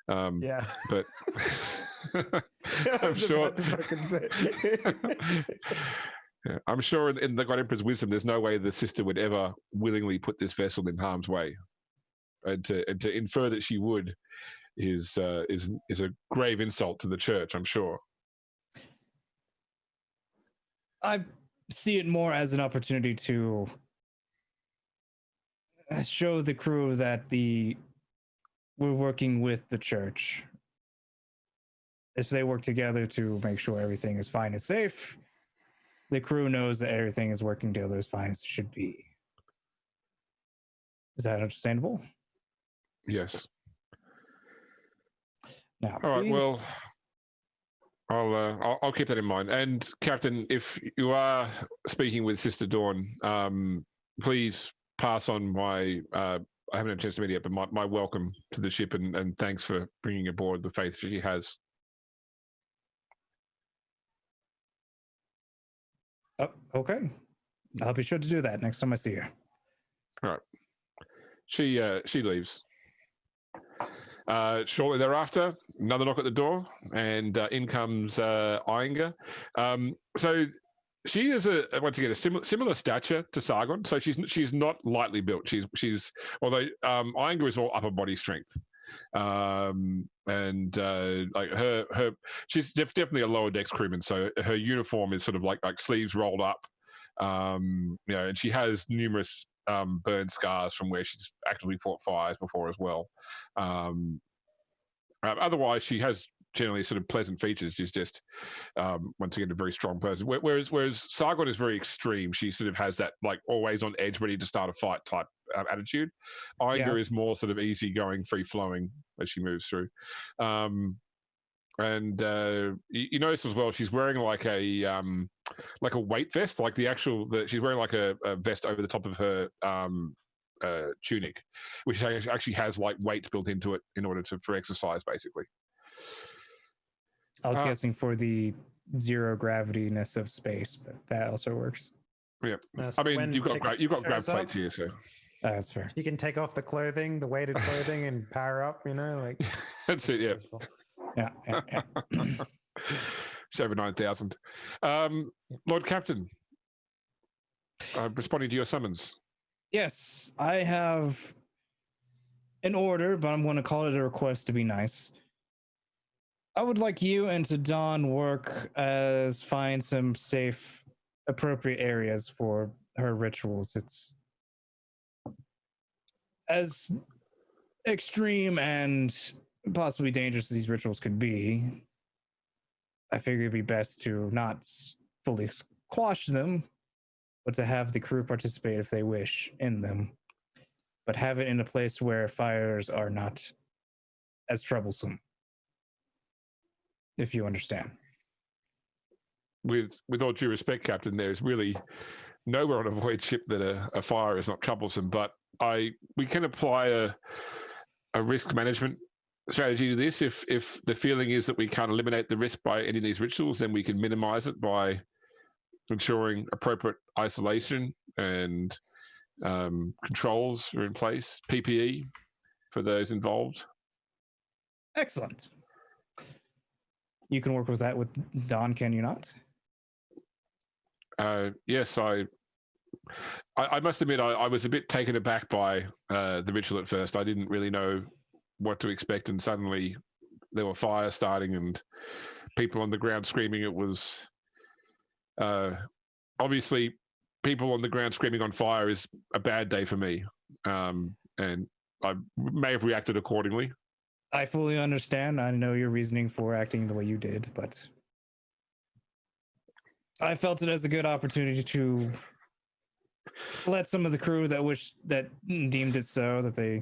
Yeah. But I'm sure. Yeah, I'm sure in the God Emperor's wisdom, there's no way the sister would ever willingly put this vessel in harm's way, and to infer that she would is a grave insult to the church. I'm sure. I see it more as an opportunity to show the crew that we're working with the church. If they work together to make sure everything is fine and safe, the crew knows that everything is working together as fine as it should be. Is that understandable? Yes. Now, all right. please. Well, I'll keep that in mind. And Captain, if you are speaking with Sister Dawn, please pass on my. I haven't had a chance to meet yet, but my welcome to the ship and thanks for bringing aboard the faith she has. Oh, okay. I'll be sure to do that next time I see her. All right. She leaves. Shortly thereafter, another knock at the door, and in comes Iyengar. So she is once again a similar stature to Sargon. So she's not lightly built. She's although Iyengar is all upper body strength, and like her she's definitely a lower decks crewman. So her uniform is sort of like sleeves rolled up, and she has numerous burn scars from where she's actively fought fires before as well. Otherwise, she has generally sort of pleasant features. She's just once again a very strong person. Whereas Sargon is very extreme. She sort of has that always on edge, ready to start a fight type attitude. Iyengar is more sort of easygoing, free flowing as she moves through. And you notice as well, she's wearing like a weight vest, she's wearing like a vest over the top of her tunic, which actually has weights built into it in order for exercise, basically. I was guessing for the zero gravitiness of space, but that also works. Yeah, I mean you've got grav plates here, so that's fair. You can take off the clothing, the weighted clothing, and power up. That's it. Yeah. Yeah. 79,000. Lord Captain, responding to your summons. Yes, I have an order, but I'm going to call it a request to be nice. I would like you and to Dawn work find some safe, appropriate areas for her rituals. It's as extreme and possibly dangerous as these rituals could be. I figure it'd be best to not fully quash them, but to have the crew participate if they wish in them, but have it in a place where fires are not as troublesome. If you understand. With all due respect, Captain, there's really nowhere on a void ship that a fire is not troublesome, but we can apply a risk management strategy to this. If the feeling is that we can't eliminate the risk by any of these rituals, then we can minimize it by ensuring appropriate isolation and controls are in place, PPE for those involved. Excellent. You can work with that with Dawn, can you not? Yes, I must admit I was a bit taken aback by the ritual at first. I didn't really know what to expect, and suddenly there were fires starting and people on the ground screaming. It was Obviously, people on the ground screaming on fire is a bad day for me, and I may have reacted accordingly. I fully understand. I know your reasoning for acting the way you did, but I felt it as a good opportunity to let some of the crew that deemed it so, that they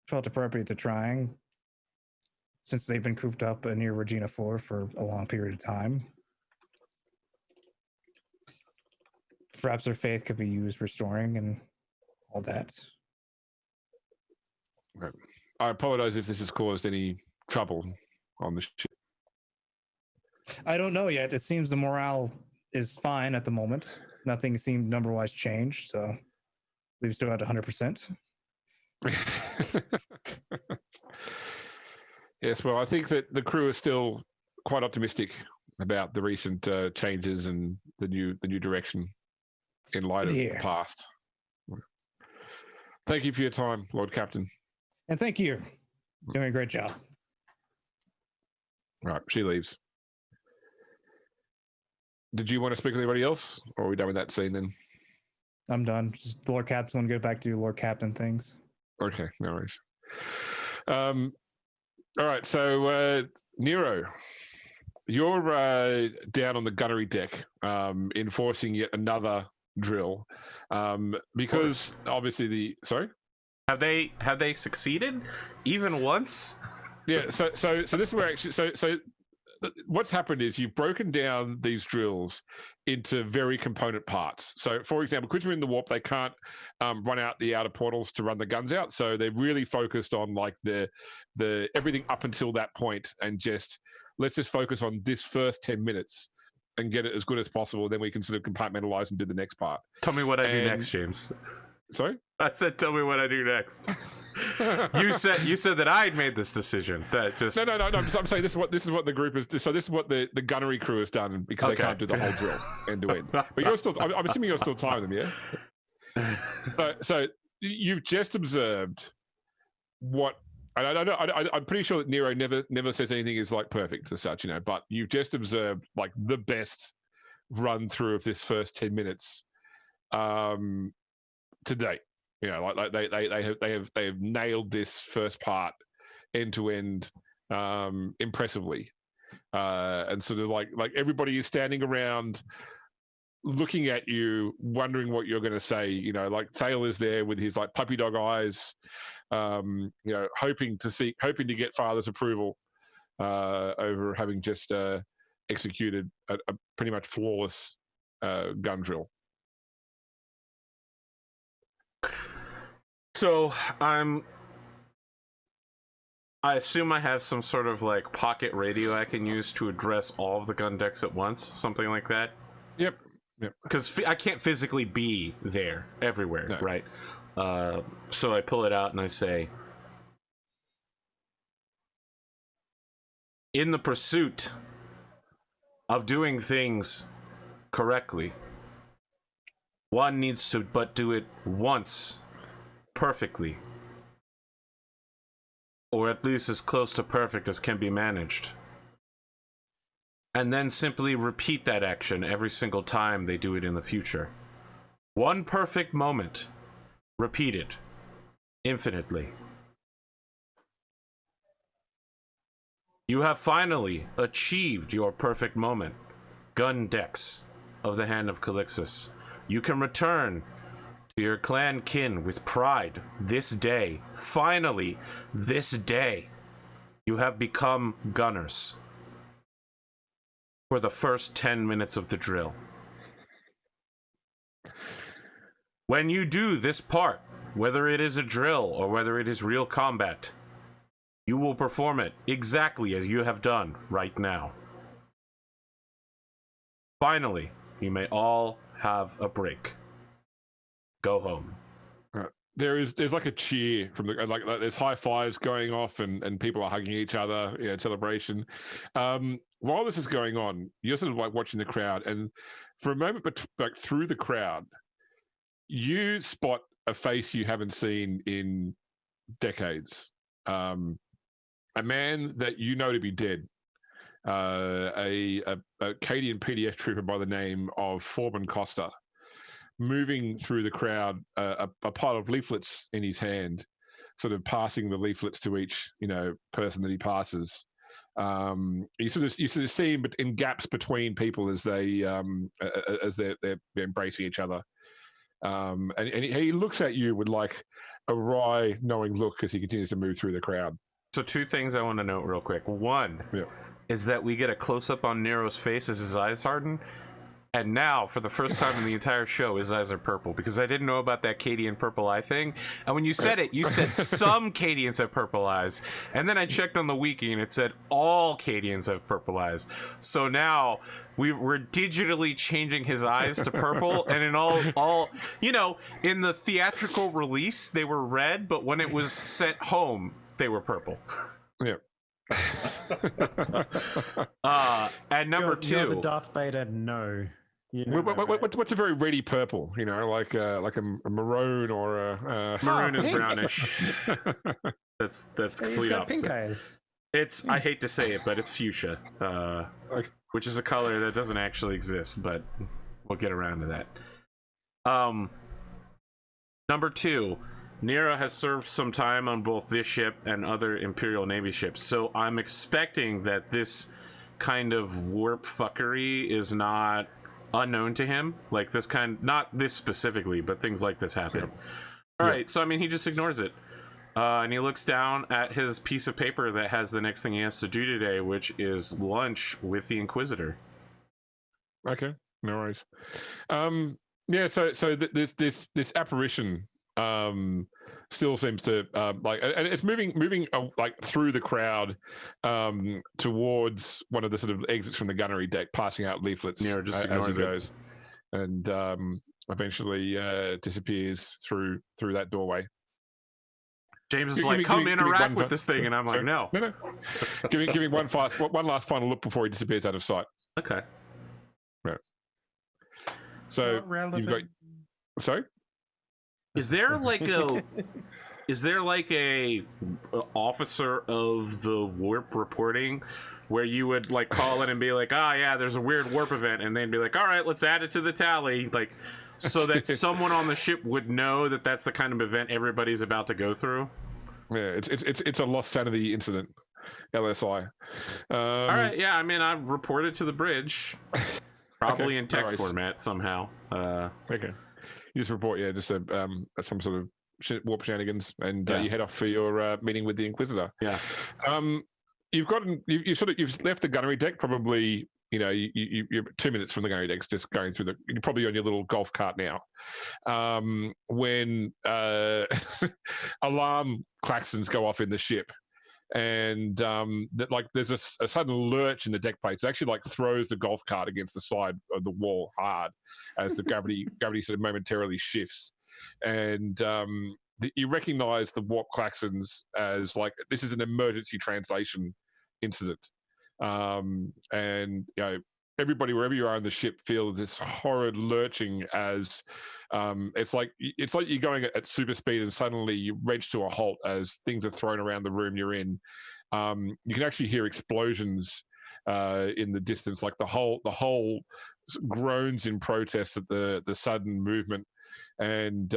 felt appropriate to trying, since they've been cooped up near Regina 4 for a long period of time. Perhaps their faith could be used restoring and all that. Okay. I apologize if this has caused any trouble on the ship. I don't know yet. It seems the morale is fine at the moment. Nothing seemed number-wise changed, so we've still at 100%. Yes, well, I think that the crew is still quite optimistic about the recent changes and the new direction in light of the past. Thank you for your time, Lord Captain. And thank you. Doing a great job. All right, she leaves. Did you want to speak with anybody else, or are we done with that scene then? I'm done. Just Lord Captain's want to go back to do Lord Captain things. Okay, no worries. All right, so Nero, you're down on the gunnery deck, enforcing yet another drill, because obviously have they succeeded even once? Yeah. So this is where actually so what's happened is you've broken down these drills into very component parts. So, for example, because we're in the warp, they can't run out the outer portals to run the guns out. So they're really focused on like the everything up until that point, and let's just focus on this first 10 minutes and get it as good as possible. Then we can sort of compartmentalize and do the next part. Tell me what I do next, James. Sorry? I said, tell me what I do next. You said that I had made this decision. That just no. I'm saying this is what the group is. So this is what the gunnery crew has done, because they can't do the whole drill end to end. But you're still. I'm assuming you're still timing them, yeah. So you've just observed what. And I'm pretty sure that Nero never says anything is like perfect as such, But you've just observed like the best run through of this first 10 minutes, to date. Like they have nailed this first part end to end impressively, and sort of like everybody is standing around looking at you, wondering what you're going to say. Like Thale is there with his like puppy dog eyes, hoping to get Father's approval over having just executed a pretty much flawless gun drill. So I assume I have some sort of like pocket radio I can use to address all of the gun decks at once, something like that. Yep. Because I can't physically be there everywhere, no. Right? So I pull it out and I say, in the pursuit of doing things correctly, one needs to but do it once perfectly, or at least as close to perfect as can be managed, and then simply repeat that action every single time they do it in the future. One perfect moment, repeated infinitely. You have finally achieved your perfect moment, gun decks of the Hand of Calixis. You can return to your clan kin with pride this day. Finally, this day, you have become gunners for the first 10 minutes of the drill. When you do this part, whether it is a drill or whether it is real combat, you will perform it exactly as you have done right now. Finally, you may all have a break. Go home. There's like a cheer from the like there's high fives going off and people are hugging each other, in celebration. While this is going on, you're sort of like watching the crowd, and for a moment, but like through the crowd, you spot a face you haven't seen in decades. A man that you know to be dead, a Cadian PDF trooper by the name of Foreman Costa, moving through the crowd, a pile of leaflets in his hand, sort of passing the leaflets to each person that he passes. You sort of see him in gaps between people as they're embracing each other, and he looks at you with like a wry, knowing look as he continues to move through the crowd. So 2 things I want to note real quick. One is that we get a close up on Nero's face as his eyes harden. And now, for the first time in the entire show, his eyes are purple, because I didn't know about that Cadian purple eye thing. And when you said it, you said some Cadians have purple eyes. And then I checked on the wiki, and it said all Cadians have purple eyes. So now we're digitally changing his eyes to purple. And in all in the theatrical release, they were red, but when it was sent home, they were purple. Yeah. And number 2, you're the Darth Vader. No. What's a very reddy purple? Like a maroon or a maroon is pink. brownish. That's complete opposite. Pink eyes. It's I hate to say it, but it's fuchsia, which is a color that doesn't actually exist, but we'll get around to that. Number 2, Nero has served some time on both this ship and other Imperial Navy ships, so I'm expecting that this kind of warp fuckery is not unknown to him. Like this kind, not this specifically, but things like this happen. All right, so I mean, he just ignores it. And he looks down at his piece of paper that has the next thing he has to do today, which is lunch with the Inquisitor. Okay, no worries. So this apparition still seems to and it's moving like through the crowd towards one of the sort of exits from the gunnery deck, passing out leaflets Nero just as he ignores goes, and eventually disappears through that doorway. James is like, come interact with this thing, and I'm like, no. Give me one last final look before he disappears out of sight. Okay. Right. So you've got. Sorry. Is there like a officer of the warp reporting where you would like call in and be like, yeah, there's a weird warp event, and they'd be like, all right, let's add it to the tally, like, so that someone on the ship would know that that's the kind of event everybody's about to go through? Yeah, it's a lost sanity incident, LSI. All right, yeah, I mean, I reported to the bridge, probably in text nice. format somehow. Okay. You just report, just some sort of warp shenanigans, and you head off for your meeting with the Inquisitor. Yeah. You've left the gunnery deck, probably. You're 2 minutes from the gunnery decks, just going through you're probably on your little golf cart now. When alarm klaxons go off in the ship, and there's a sudden lurch in the deck plates. It actually like throws the golf cart against the side of the wall hard as the gravity sort of momentarily shifts, and you recognize the warp klaxons as like this is an emergency translation incident. And everybody wherever you are on the ship feel this horrid lurching as it's like you're going at super speed and suddenly you wrench to a halt as things are thrown around the room you're in. You can actually hear explosions in the distance, like the whole groans in protest at the sudden movement. And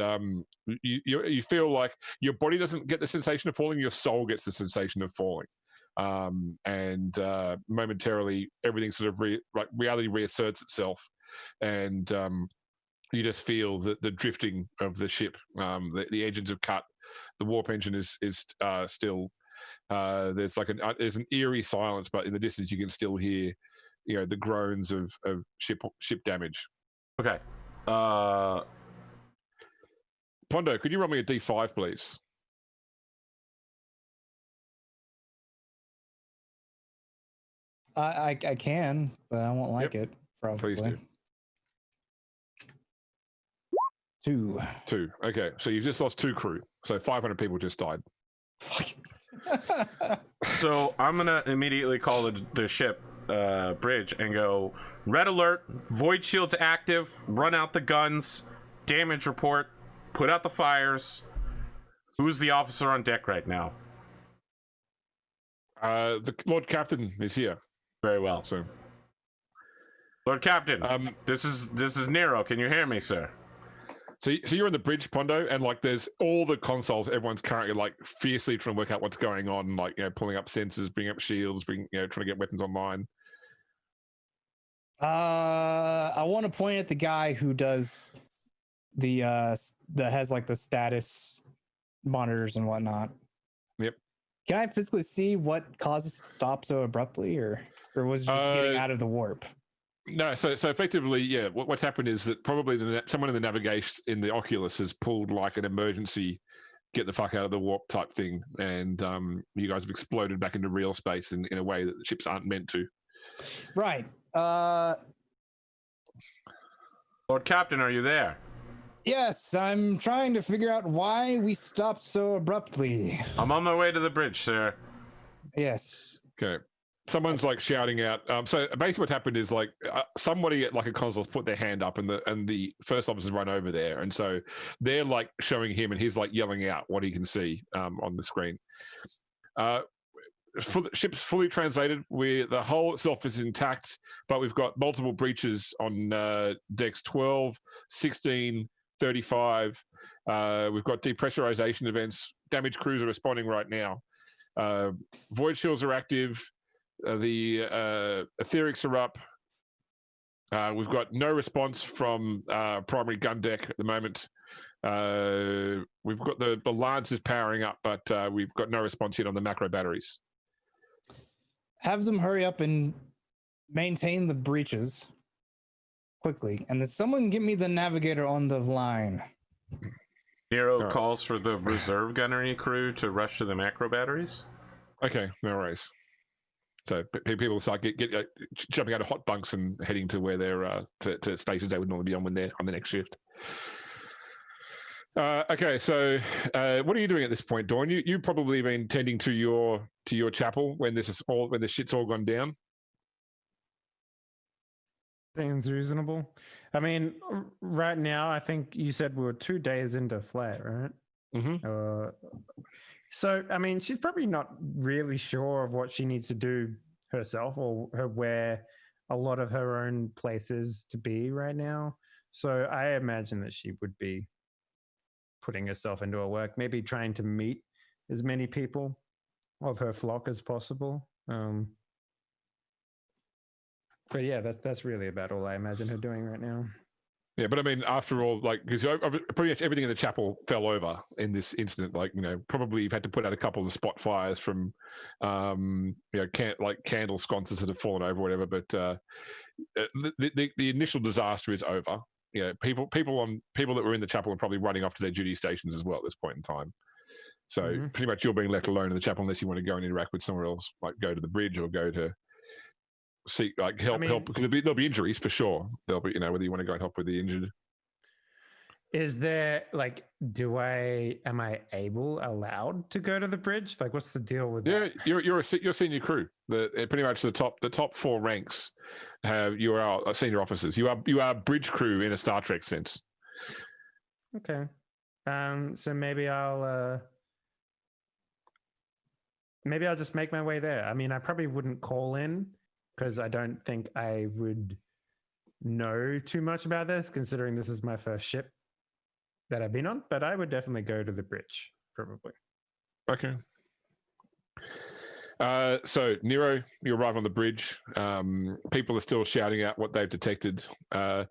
you feel like your body doesn't get the sensation of falling, your soul gets the sensation of falling. And momentarily everything sort of reality reasserts itself, and you just feel the drifting of the ship. The engines have cut, the warp engine is still there's an eerie silence, but in the distance you can still hear the groans of ship damage. Okay. Pondo, could you roll me a D5, please? I can, but I won't like it. Probably. Please do. 2. 2. Okay, so you've just lost 2 crew. So 500 people just died. Fuck. So I'm gonna immediately call the ship bridge and go, red alert, void shields active, run out the guns, damage report, put out the fires. Who's the officer on deck right now? The Lord Captain is here. Very well. So, Lord Captain, this is Nero. Can you hear me, sir? so you're on the bridge, Pondo, and like there's all the consoles. Everyone's currently like fiercely trying to work out what's going on, like pulling up sensors, bringing up shields, trying to get weapons online. I want to point at the guy who does the that has like the status monitors and whatnot. Yep. Can I physically see what causes to stop so abruptly, or was it just getting out of the warp? No, so effectively, yeah. What's happened is that probably someone in the navigation in the Oculus has pulled like an emergency, get the fuck out of the warp type thing, and you guys have exploded back into real space in a way that the ships aren't meant to. Right. Lord Captain, are you there? Yes, I'm trying to figure out why we stopped so abruptly. I'm on my way to the bridge, sir. Yes. Okay. Someone's like shouting out. So basically, what happened is like somebody at like a console's put their hand up, and the first officer's run over there, and so they're like showing him, and he's like yelling out what he can see on the screen. Ship's fully translated. The hull itself is intact, but we've got multiple breaches on decks 12, 16, 35. We've got depressurization events. Damaged crews are responding right now. Void shields are active. The etherics are up. We've got no response from primary gun deck at the moment. We've got the Lance is powering up, but we've got no response yet on the macro batteries. Have them hurry up and maintain the breaches quickly, and then someone get me the navigator on the line. Nero calls for the reserve gunnery crew to rush to the macro batteries. Okay, no worries. So people start jumping out of hot bunks and heading to where they're to stations they would normally be on when they're on the next shift. Okay, so what are you doing at this point, Dawn? You probably been tending to your chapel when the shit's all gone down. Things reasonable. I mean, right now, I think you said we were 2 days into flight, right? Mm-hmm. So, I mean, she's probably not really sure of what she needs to do herself or where a lot of her own places to be right now. So I imagine that she would be putting herself into her work, maybe trying to meet as many people of her flock as possible. But yeah, that's really about all I imagine her doing right now. Yeah, but I mean, after all, like, because pretty much everything in the chapel fell over in this incident. Like, probably you've had to put out a couple of spot fires from, candle sconces that have fallen over, or whatever. But the initial disaster is over. People that were in the chapel are probably running off to their duty stations as well at this point in time. So pretty much you're being left alone in the chapel unless you want to go and interact with somewhere else, like go to the bridge or go to seek help because there'll be injuries for sure. There'll be whether you want to go and help with the injured. Is there am I allowed to go to the bridge? Like, what's the deal with that? You're senior crew. Pretty much the top 4 ranks you are senior officers. You are bridge crew in a Star Trek sense. Okay. So maybe I'll just make my way there. I mean, I probably wouldn't call in because I don't think I would know too much about this, considering this is my first ship that I've been on, but I would definitely go to the bridge, probably. Okay. So, Nero, you arrive on the bridge. People are still shouting out what they've detected. You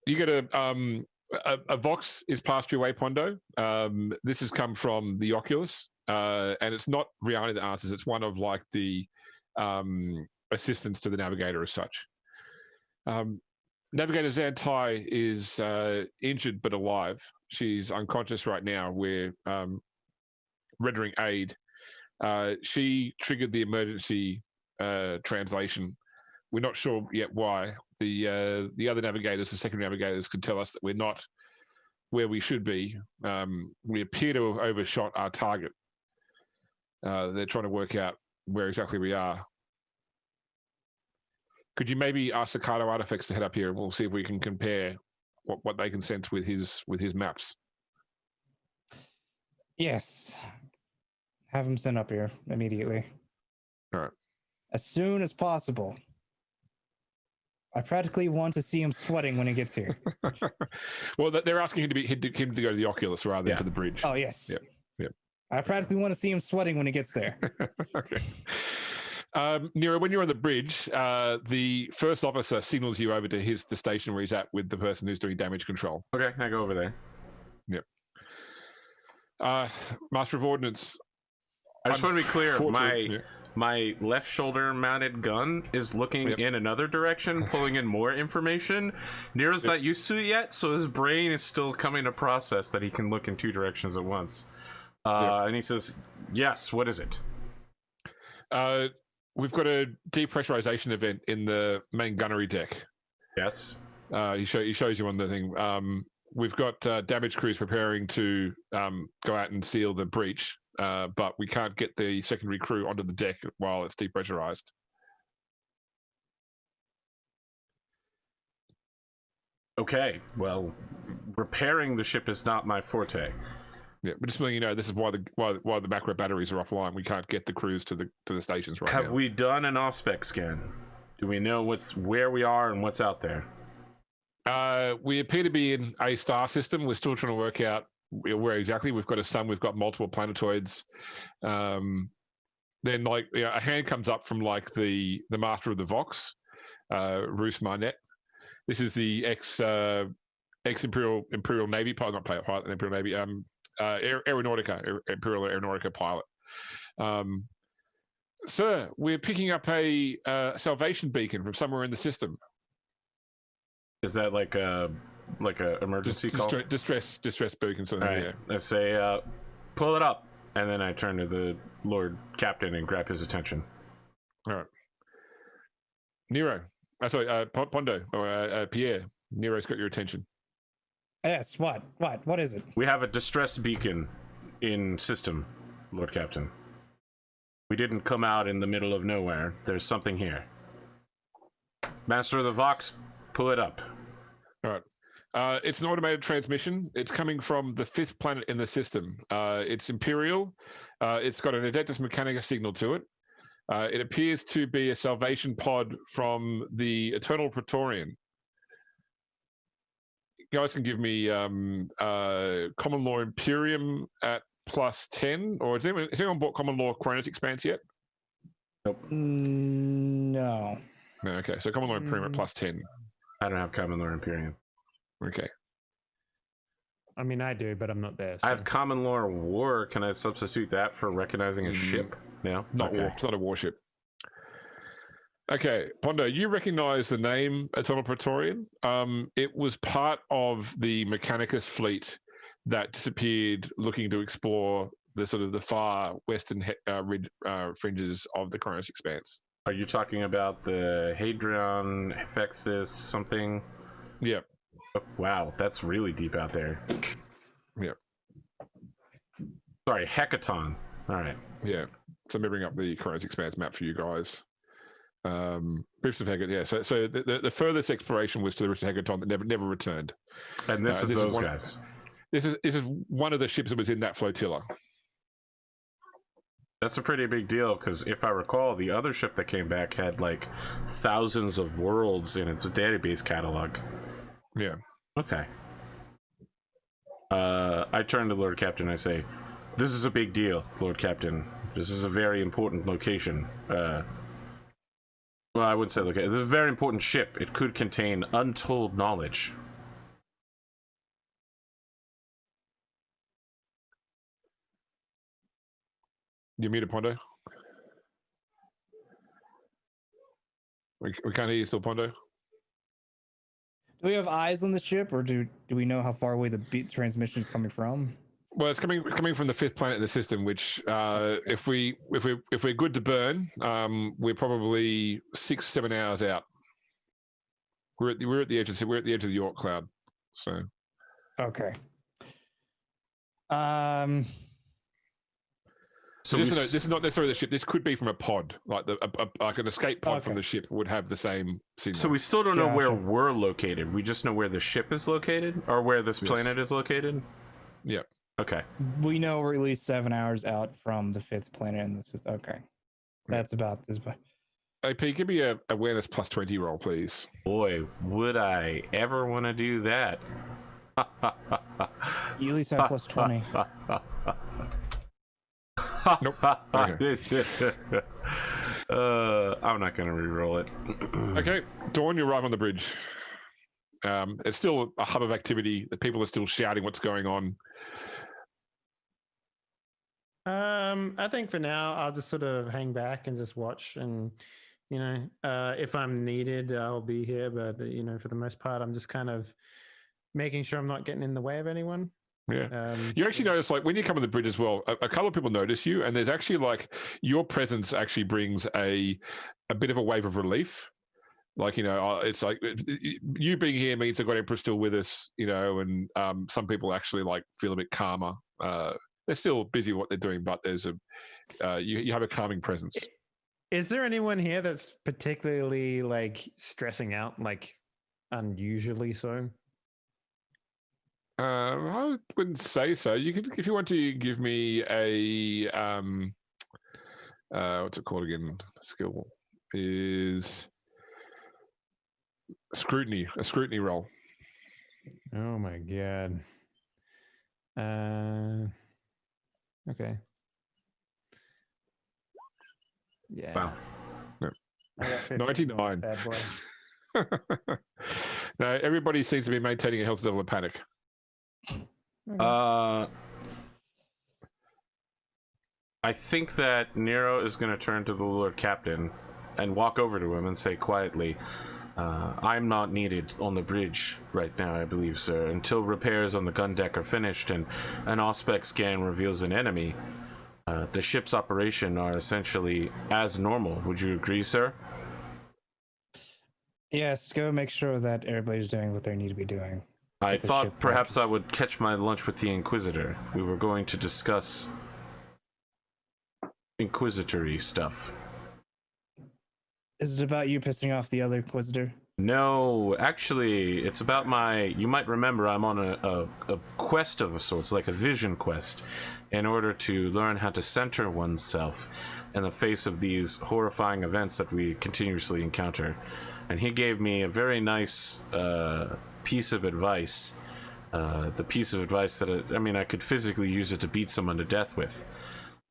get a Vox is passed your way, Pondo. This has come from the Oculus, and it's not Rihanna that answers. It's one of like the assistants to the navigator as such. Navigator Zantai is injured but alive. She's unconscious right now. We're rendering aid. She triggered the emergency translation. We're not sure yet why. The other navigators, the secondary navigators, could tell us that we're not where we should be. We appear to have overshot our target. They're trying to work out where exactly we are. Could you maybe ask the Cardo Artifacts to head up here, and we'll see if we can compare what they can sense with his maps. Yes. Have him sent up here immediately. All right. as soon as possible. I practically want to see him sweating when he gets here. Well, they're asking him to go to the Oculus rather than to the bridge. Oh, yes. Yep. Yep. I practically want to see him sweating when he gets there. Okay. Nero, when you're on the bridge, the first officer signals you over to the station where he's at with the person who's doing damage control. Okay, I go over there. Yep. Master of Ordnance. I just want to be clear. My left shoulder mounted gun is looking in another direction, pulling in more information. Nero's not used to it yet, so his brain is still coming to process that he can look in two directions at once. And he says, yes, what is it? We've got a depressurization event in the main gunnery deck. Yes. He shows you on the thing. We've got damage crews preparing to go out and seal the breach. But we can't get the secondary crew onto the deck while it's depressurized. Okay, well, repairing the ship is not my forte. Yeah, but just letting you know, this is why the macro batteries are offline. We can't get the crews to the stations right now. Have we done an off-spec scan? Do we know where we are and what's out there? We appear to be in a star system. We're still trying to work out where exactly. We've got a sun. We've got multiple planetoids. Then, a hand comes up from the master of the Vox, Roos Marnet. This is the ex Imperial Navy pilot, not pilot, Imperial Navy, Imperial Aeronautica pilot. Sir, we're picking up a salvation beacon from somewhere in the system. Is that like a emergency call? Distress beacon, something. All right. Yeah. I say, pull it up, and then I turn to the Lord Captain and grab his attention. All right. Nero, Pondo or Pierre. Nero's got your attention. Yes. What is it? We have a distress beacon in system, Lord Captain. We didn't come out in the middle of nowhere. There's something here. Master of the Vox, pull it up. All right. It's an automated transmission. It's coming from the 5th planet in the system. It's Imperial. It's got an Adeptus Mechanica signal to it. It appears to be a salvation pod from the Eternal Praetorian. You guys can give me Common Law Imperium at +10, or has anyone bought Common Law Koronus Expanse yet? Nope. No. No. Okay, so Common Law Imperium at +10. I don't have Common Law Imperium. Okay. I mean, I do, but I'm not there. So. I have Common Law War. Can I substitute that for recognizing a ship? No? Not war. It's not a warship. Okay, Pondo, you recognize the name Eternal Praetorian. It was part of the Mechanicus fleet that disappeared looking to explore the sort of the far western fringes of the Koronus Expanse. Are you talking about the Hadrian, Hephaestus, something? Yeah. Oh, wow, that's really deep out there. Yeah. Sorry, Hecaton. All right. Yeah. So let me bring up the Koronus Expanse map for you guys. Rift of Hecaton. Yeah. So the furthest exploration was to the Rift of Hecaton that never returned. And this is those guys. This is one of the ships that was in that flotilla. That's a pretty big deal, because if I recall, the other ship that came back had like thousands of worlds in its database catalog. Yeah. Okay. I turn to Lord Captain and I say, this is a big deal, Lord Captain. This is a very important location. Well, I wouldn't say location. This is a very important ship. It could contain untold knowledge. You muted, Pondo? We can't hear you still, Pondo? Do we have eyes on the ship, or do we know how far away the beat transmission is coming from? Well, it's coming from the 5th planet in the system, which if we're good to burn, we're probably 6-7 hours out. We're at the edge of the York cloud. So okay. So this is not necessarily the ship. This could be from a pod, like like an escape pod from the ship would have the same signal. So we still don't know where we're located. We just know where the ship is located, or where this planet is located. Yeah. Okay. We know we're at least 7 hours out from the 5th planet in this. Okay. That's about this. AP, give me a awareness plus 20 roll, please. Boy, would I ever want to do that. You at least have plus 20. Nope. Okay. I'm not going to re-roll it. Okay, Dawn, you arrive on the bridge. It's still a hub of activity. The people are still shouting what's going on. I think for now I'll just sort of hang back and just watch, and if I'm needed, I'll be here. But for the most part, I'm just kind of making sure I'm not getting in the way of anyone. Yeah. You actually notice, like, when you come on the bridge as well, a couple of people notice you, and there's actually, like, your presence actually brings a bit of a wave of relief. Like, it's like you being here means the God Emperor's still with us, and some people actually, like, feel a bit calmer. They're still busy with what they're doing, but there's you have a calming presence. Is there anyone here that's particularly, like, stressing out, like, unusually so? I wouldn't say so. You could, if you want to, give me a what's it called again? The skill is scrutiny. A scrutiny roll. Oh my god. Okay. Yeah. Wow. No. I got 50. 99. Bad boy. No, everybody seems to be maintaining a healthy level of panic. I think that Nero is going to turn to the Lord Captain and walk over to him and say quietly, I'm not needed on the bridge right now, I believe, sir, until repairs on the gun deck are finished and an auspex scan reveals an enemy. The ship's operation are essentially as normal. Would you agree, sir? Yes, go make sure that everybody's doing what they need to be doing. I Get the thought ship perhaps back. I would catch my lunch with the Inquisitor. We were going to discuss inquisitory stuff. Is it about you pissing off the other Inquisitor? No, actually, it's about you might remember I'm on a quest of sorts, like a vision quest, in order to learn how to center oneself in the face of these horrifying events that we continuously encounter. And he gave me a very nice piece of advice. The piece of advice that I could physically use it to beat someone to death with.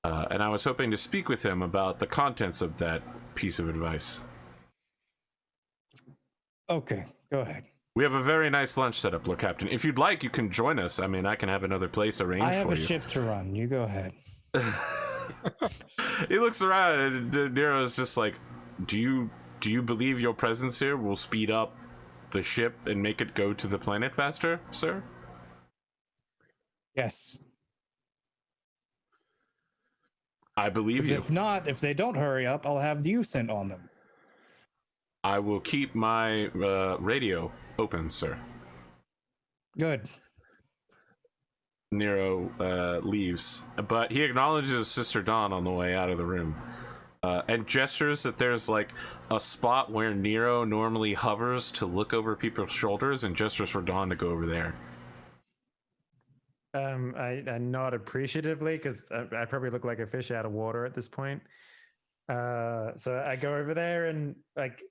And I was hoping to speak with him about the contents of that piece of advice. Okay, go ahead. We have a very nice lunch set up, Lord Captain. If you'd like, you can join us. I can have another place arranged for you. I have a ship to run. You go ahead. He looks around and Nero's just like, do you believe your presence here will speed up the ship and make it go to the planet faster, sir? Yes. I believe you. If not, if they don't hurry up, I'll have you sent on them. I will keep my radio open, sir. Good. Nero leaves, but he acknowledges Sister Dawn on the way out of the room. And gestures that there's like a spot where Nero normally hovers to look over people's shoulders, and gestures for Dawn to go over there. I nod appreciatively because I probably look like a fish out of water at this point. So I go over there and like,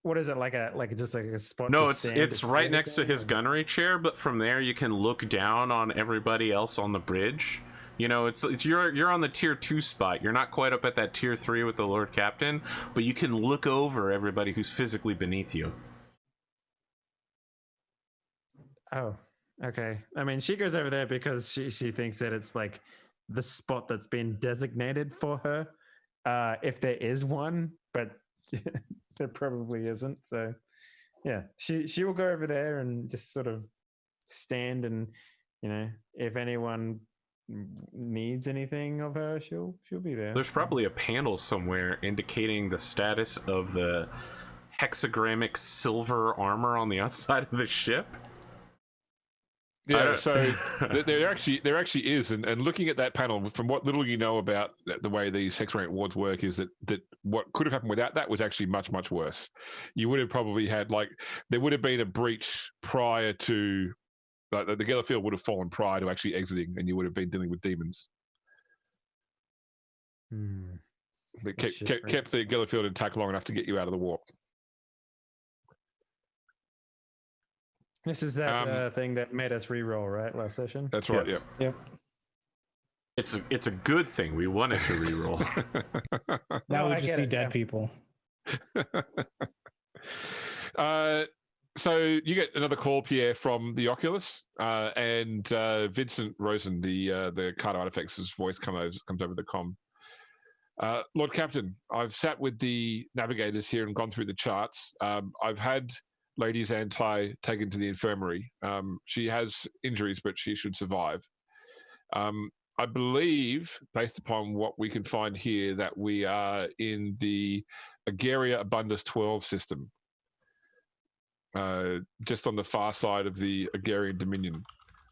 what is it, like just like a spot? No, it's right next to his gunnery chair, but from there you can look down on everybody else on the bridge. It's you're on the tier 2 spot. You're not quite up at that tier 3 with the Lord Captain, but you can look over everybody who's physically beneath you. Oh, okay. She goes over there because she thinks that it's like the spot that's been designated for her, if there is one, but there probably isn't. So yeah, she will go over there and just sort of stand, and if anyone needs anything of her, she'll be there. There's probably a panel somewhere indicating the status of the hexagrammic silver armor on the outside of the ship. Yeah, so there actually is, and looking at that panel, from what little you know about the way these hexagrammic wards work, is that what could have happened without that was actually much, much worse. You would have probably had, like, there would have been a breach prior to, like, the Gellerfield would have fallen prior to actually exiting, and you would have been dealing with demons. It kept the Gellerfield intact long enough to get you out of the warp. This is that thing that made us re-roll, right? Last session. That's right. Yes. Yep. It's a good thing we wanted to reroll. Now we I just get see it, dead yeah. people. So you get another call, Pierre, from the Oculus, and Vincent Rosen, the card artifacts' voice comes over the comm. Lord Captain, I've sat with the navigators here and gone through the charts. I've had Lady Zantai taken to the infirmary. She has injuries, but she should survive. I believe, based upon what we can find here, that we are in the Ageria Abundus 12 system, just on the far side of the Agarian Dominion.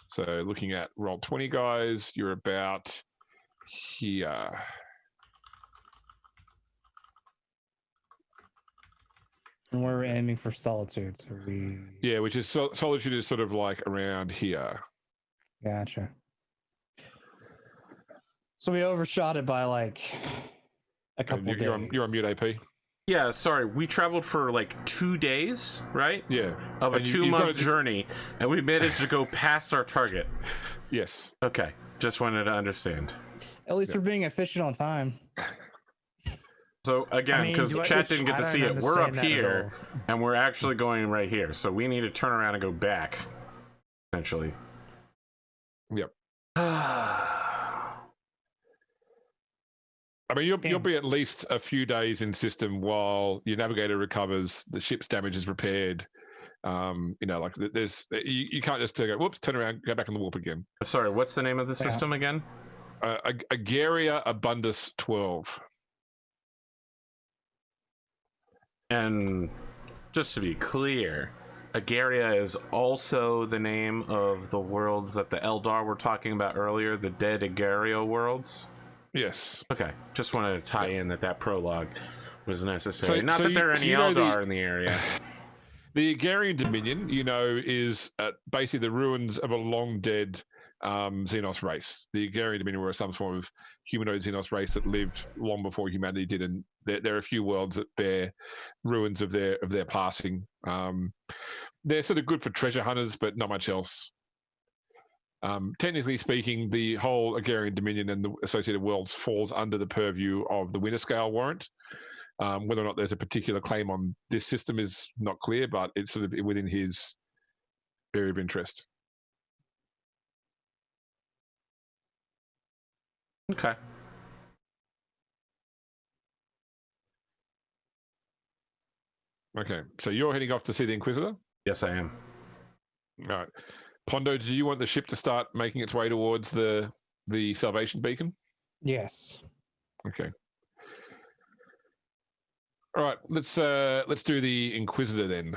So looking at roll 20, guys, you're about here. And we're aiming for Solitude, so we... Yeah, which is Solitude is sort of like around here. Gotcha. So we overshot it by like a couple days. You're on mute, AP. Yeah, sorry. We traveled for like 2 days, right? Yeah. Of a And 2-month journey, and we managed to go past our target. Yes. Okay, just wanted to understand. At least we're being efficient on time. So again, because chat didn't get to see it, we're up understand that at here, and we're actually going right here. So we need to turn around and go back, essentially. Yep. I mean, you'll be at least a few days in system while your navigator recovers, the ship's damage is repaired. Like there's you can't just go, whoops, turn around, go back on the warp again. Sorry, what's the name of the system again? Ageria Abundus 12. And just to be clear, Ageria is also the name of the worlds that the Eldar were talking about earlier, the dead Ageria worlds? Yes. Okay, just wanted to tie in that prologue was necessary. So- Not so that you- there are so any you know Eldar in the area. The Agarian Dominion, is basically the ruins of a long dead Xenos race. The Agarian Dominion were some form of humanoid Xenos race that lived long before humanity did, and there are a few worlds that bear ruins of their passing. They're sort of good for treasure hunters, but not much else. Technically speaking, the whole Agarian Dominion and the associated worlds falls under the purview of the Winterscale Warrant. Whether or not there's a particular claim on this system is not clear, but it's sort of within his area of interest. Okay. Okay, so you're heading off to see the Inquisitor? Yes, I am. All right. Pondo, do you want the ship to start making its way towards the Salvation Beacon? Yes. Okay. All right, let's do the Inquisitor then.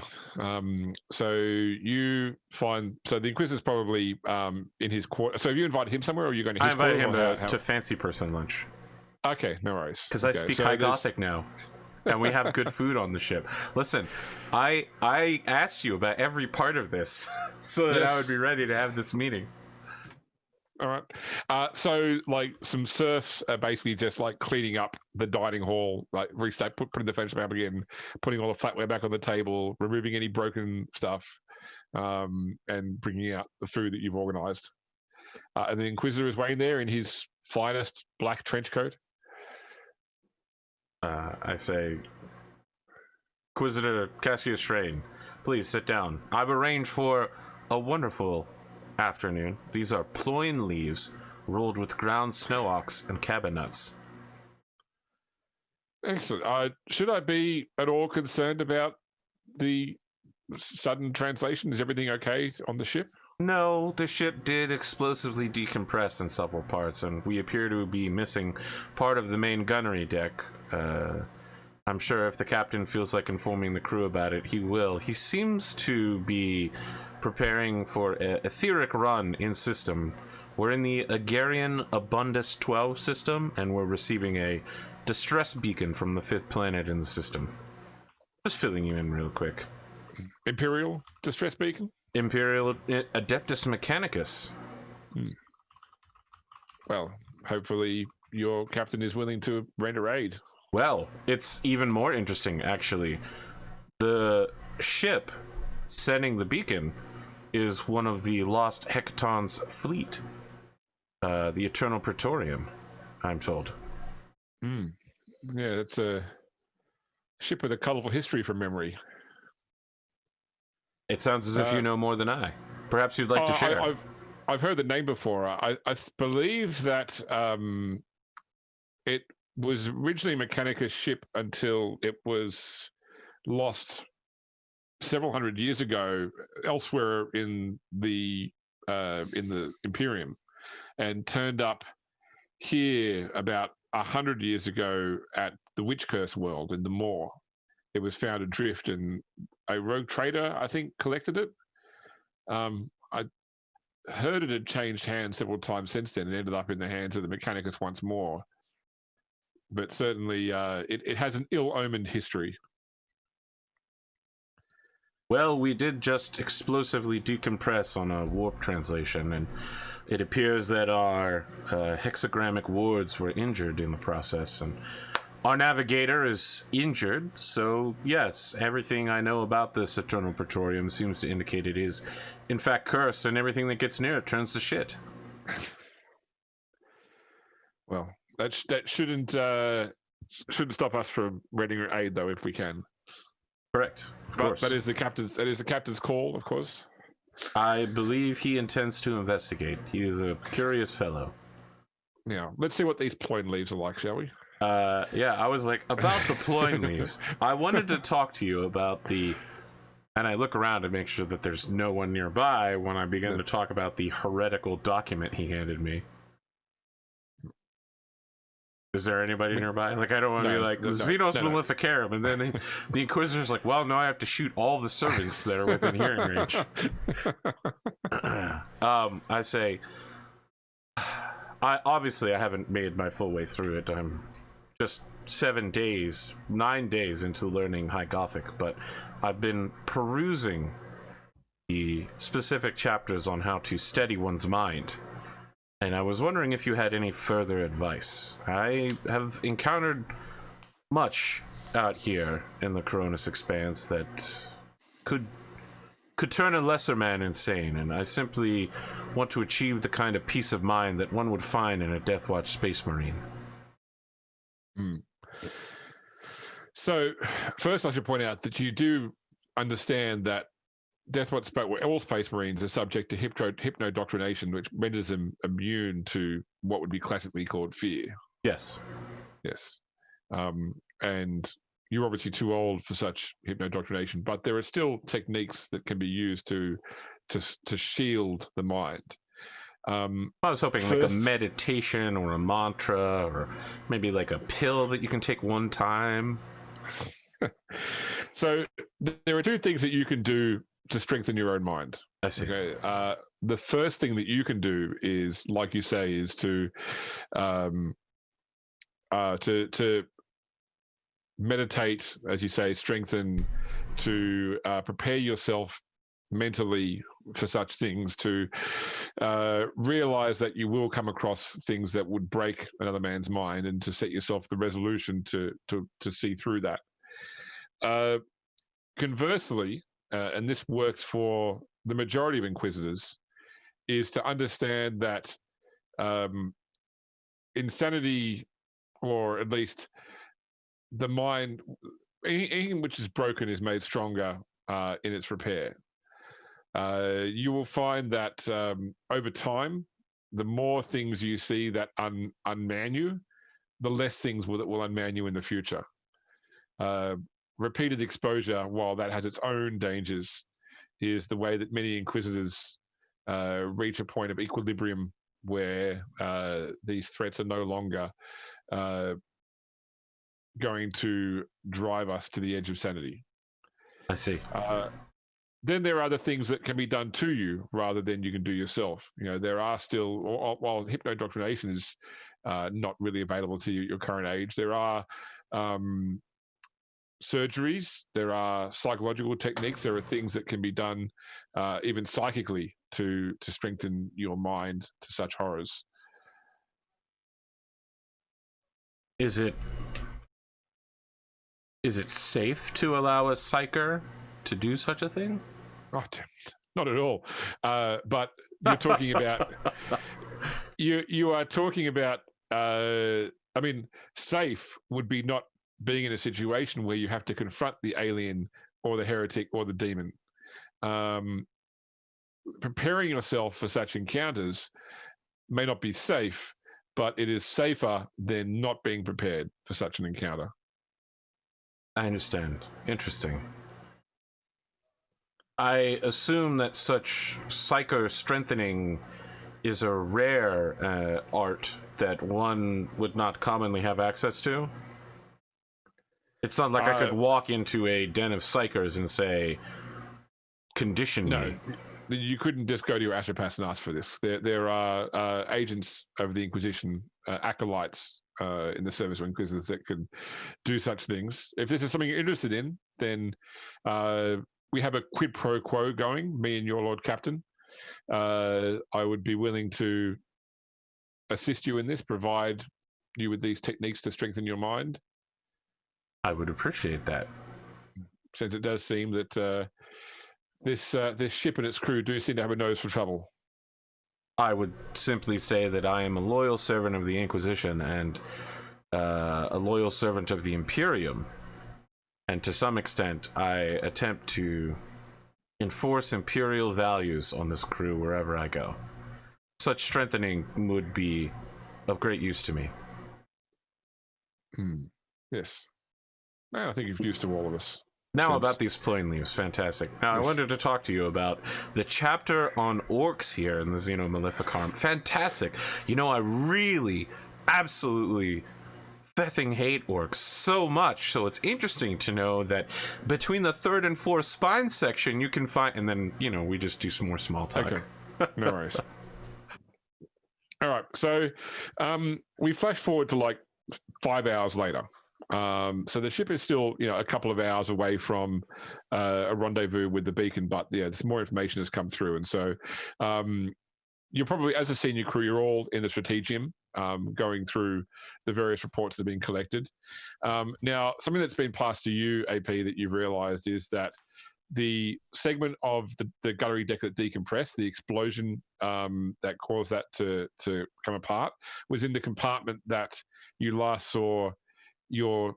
So you find the Inquisitor's probably in his quarter. So have you invited him somewhere, or are you going to his I invited him quarters, to fancy person lunch. Okay, no worries. Because I speak High Gothic now. And we have good food on the ship. Listen, I asked you about every part of this so that I would be ready to have this meeting. All right. So like some serfs are basically just like cleaning up the dining hall, like putting the furniture back again, putting all the flatware back on the table, removing any broken stuff, and bringing out the food that you've organized. And the Inquisitor is waiting there in his finest black trench coat. I say, Inquisitor Cassius Rain, please sit down. I've arranged for a wonderful afternoon. These are ploin leaves rolled with ground snow ox and cabin nuts. Excellent. Should I be at all concerned about the sudden translation? Is everything okay on the ship? No, the ship did explosively decompress in several parts, and we appear to be missing part of the main gunnery deck. I'm sure if the captain feels like informing the crew about it, he will. He seems to be preparing for an etheric run in system. We're in the Agarian Abundus 12 system, and we're receiving a distress beacon from the 5th planet in the system. Just filling you in real quick. Imperial distress beacon? Imperial Adeptus Mechanicus. Well, hopefully your captain is willing to render aid. Well, it's even more interesting, actually. The ship sending the beacon is one of the Lost Hecaton's fleet. The Eternal Praetorian, I'm told. Yeah, that's a ship with a colorful history from memory. It sounds as if you know more than I. Perhaps you'd like to share. I've heard the name before. I believe that it was originally Mechanicus ship until it was lost several hundred years ago elsewhere in the Imperium, and turned up here about 100 years ago at the Witch Curse world in the Moor. It was found adrift, and a rogue trader, I think, collected it. I heard it had changed hands several times since then and ended up in the hands of the Mechanicus once more. But certainly it has an ill-omened history. Well, we did just explosively decompress on a warp translation, and it appears that our hexagrammic wards were injured in the process, and our navigator is injured, so yes, everything I know about this Eternal Praetorium seems to indicate it is, in fact, cursed, and everything that gets near it turns to shit. Well, that shouldn't stop us from rendering aid, though, if we can. Correct, of course. That is the captain's call, of course. I believe he intends to investigate. He is a curious fellow. Yeah, let's see what these ploin leaves are like, shall we? Yeah, I was like, about the ploin leaves. I wanted to talk to you about the... And I look around to make sure that there's no one nearby when I begin to talk about the heretical document he handed me. Is there anybody nearby? Like, I don't want to be like, Xenos Maleficarum, and then the Inquisitor's like, well, no, I have to shoot all the servants that are within hearing range. I say, obviously I haven't made my full way through it. I'm just 9 days into learning High Gothic, but I've been perusing the specific chapters on how to steady one's mind. And I was wondering if you had any further advice. I have encountered much out here in the Koronus Expanse that could turn a lesser man insane, and I simply want to achieve the kind of peace of mind that one would find in a Deathwatch Space Marine. So, first I should point out that you do understand that Deathwatch, all Space Marines are subject to hypnodoctrination, which renders them immune to what would be classically called fear. Yes. Yes. And you're obviously too old for such hypnodoctrination, but there are still techniques that can be used to shield the mind. I was hoping like a meditation or a mantra, or maybe like a pill that you can take one time. So there are two things that you can do to strengthen your own mind. I see. Okay. The first thing that you can do is, like you say, is to meditate, as you say, strengthen, to prepare yourself mentally for such things, to realize that you will come across things that would break another man's mind, and to set yourself the resolution to see through that. Conversely, and this works for the majority of Inquisitors, is to understand that insanity, or at least the mind, anything which is broken is made stronger in its repair. You will find that over time, the more things you see that unman you, the less things that will unman you in the future. Repeated exposure, while that has its own dangers, is the way that many Inquisitors reach a point of equilibrium where these threats are no longer going to drive us to the edge of sanity. I see. Then there are other things that can be done to you rather than you can do yourself. You know, there are still, while hypnodoctrination is not really available to you at your current age, there are surgeries, there are psychological techniques, there are things that can be done even psychically to strengthen your mind to such horrors. Is it Is it safe to allow a psyker to do such a thing? Oh, not at all. But you're talking about you are talking about. I mean, safe would be not being in a situation where you have to confront the alien or the heretic or the demon. Preparing yourself for such encounters may not be safe, but it is safer than not being prepared for such an encounter. I understand. Interesting. I assume that such psycho strengthening is a rare art that one would not commonly have access to. It's not like I could walk into a den of psychers and say, condition me. You couldn't just go to your astropath and ask for this. There are agents of the Inquisition, acolytes in the service of Inquisitors that could do such things. If this is something you're interested in, then we have a quid pro quo going, me and your Lord Captain. I would be willing to assist you in this, provide you with these techniques to strengthen your mind. I would appreciate that. Since it does seem that this ship and its crew do seem to have a nose for trouble. I would simply say that I am a loyal servant of the Inquisition and a loyal servant of the Imperium. And to some extent, I attempt to enforce Imperial values on this crew wherever I go. Such strengthening would be of great use to me. Yes. I think you've used to all of us. Now about these plane leaves, fantastic. Now yes. I wanted to talk to you about the chapter on orcs here in the Xeno Maleficarum. Fantastic. You know, I really, absolutely fething hate orcs so much, so it's interesting to know that between the 3rd and 4th spine section you can find, and then, you know, we just do some more small talk. Okay, no worries. All right, so we flash forward to like 5 hours later. So the ship is still, you know, a couple of hours away from a rendezvous with the beacon, but yeah, there's more information has come through, and so you're probably, as a senior crew, you're all in the strategium, going through the various reports that have been collected. Now, something that's been passed to you, AP, that you've realised is that the segment of the gunnery deck that decompressed, the explosion that caused that to come apart, was in the compartment that you last saw your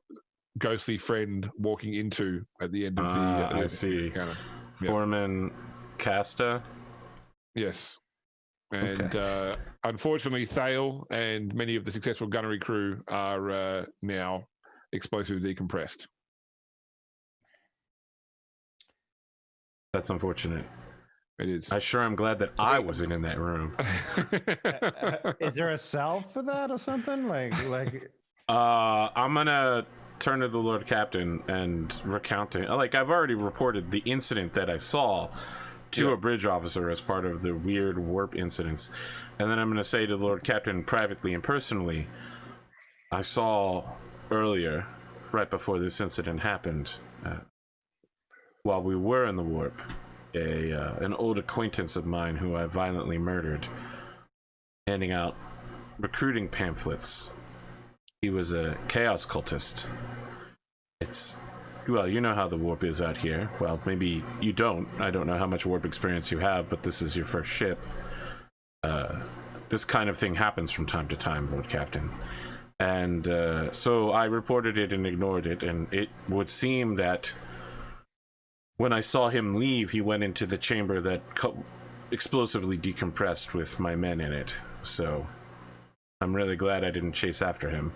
ghostly friend walking into at the end of the I see. Foreman Casta? Yes. And unfortunately, Thale and many of the successful gunnery crew are now explosively decompressed. That's unfortunate. It is. I sure am glad that I wasn't in that room. Is there a salve for that or something? Like I'm gonna turn to the Lord Captain and recount it. Like, I've already reported the incident that I saw to a bridge officer as part of the weird warp incidents, and then I'm gonna say to the Lord Captain privately and personally, I saw earlier, right before this incident happened, while we were in the warp, an old acquaintance of mine who I violently murdered, handing out recruiting pamphlets. He was a chaos cultist. Well, you know how the warp is out here. Well, maybe you don't. I don't know how much warp experience you have, but this is your first ship. This kind of thing happens from time to time, Lord Captain. And so I reported it and ignored it, and it would seem that when I saw him leave, he went into the chamber that explosively decompressed with my men in it. So I'm really glad I didn't chase after him.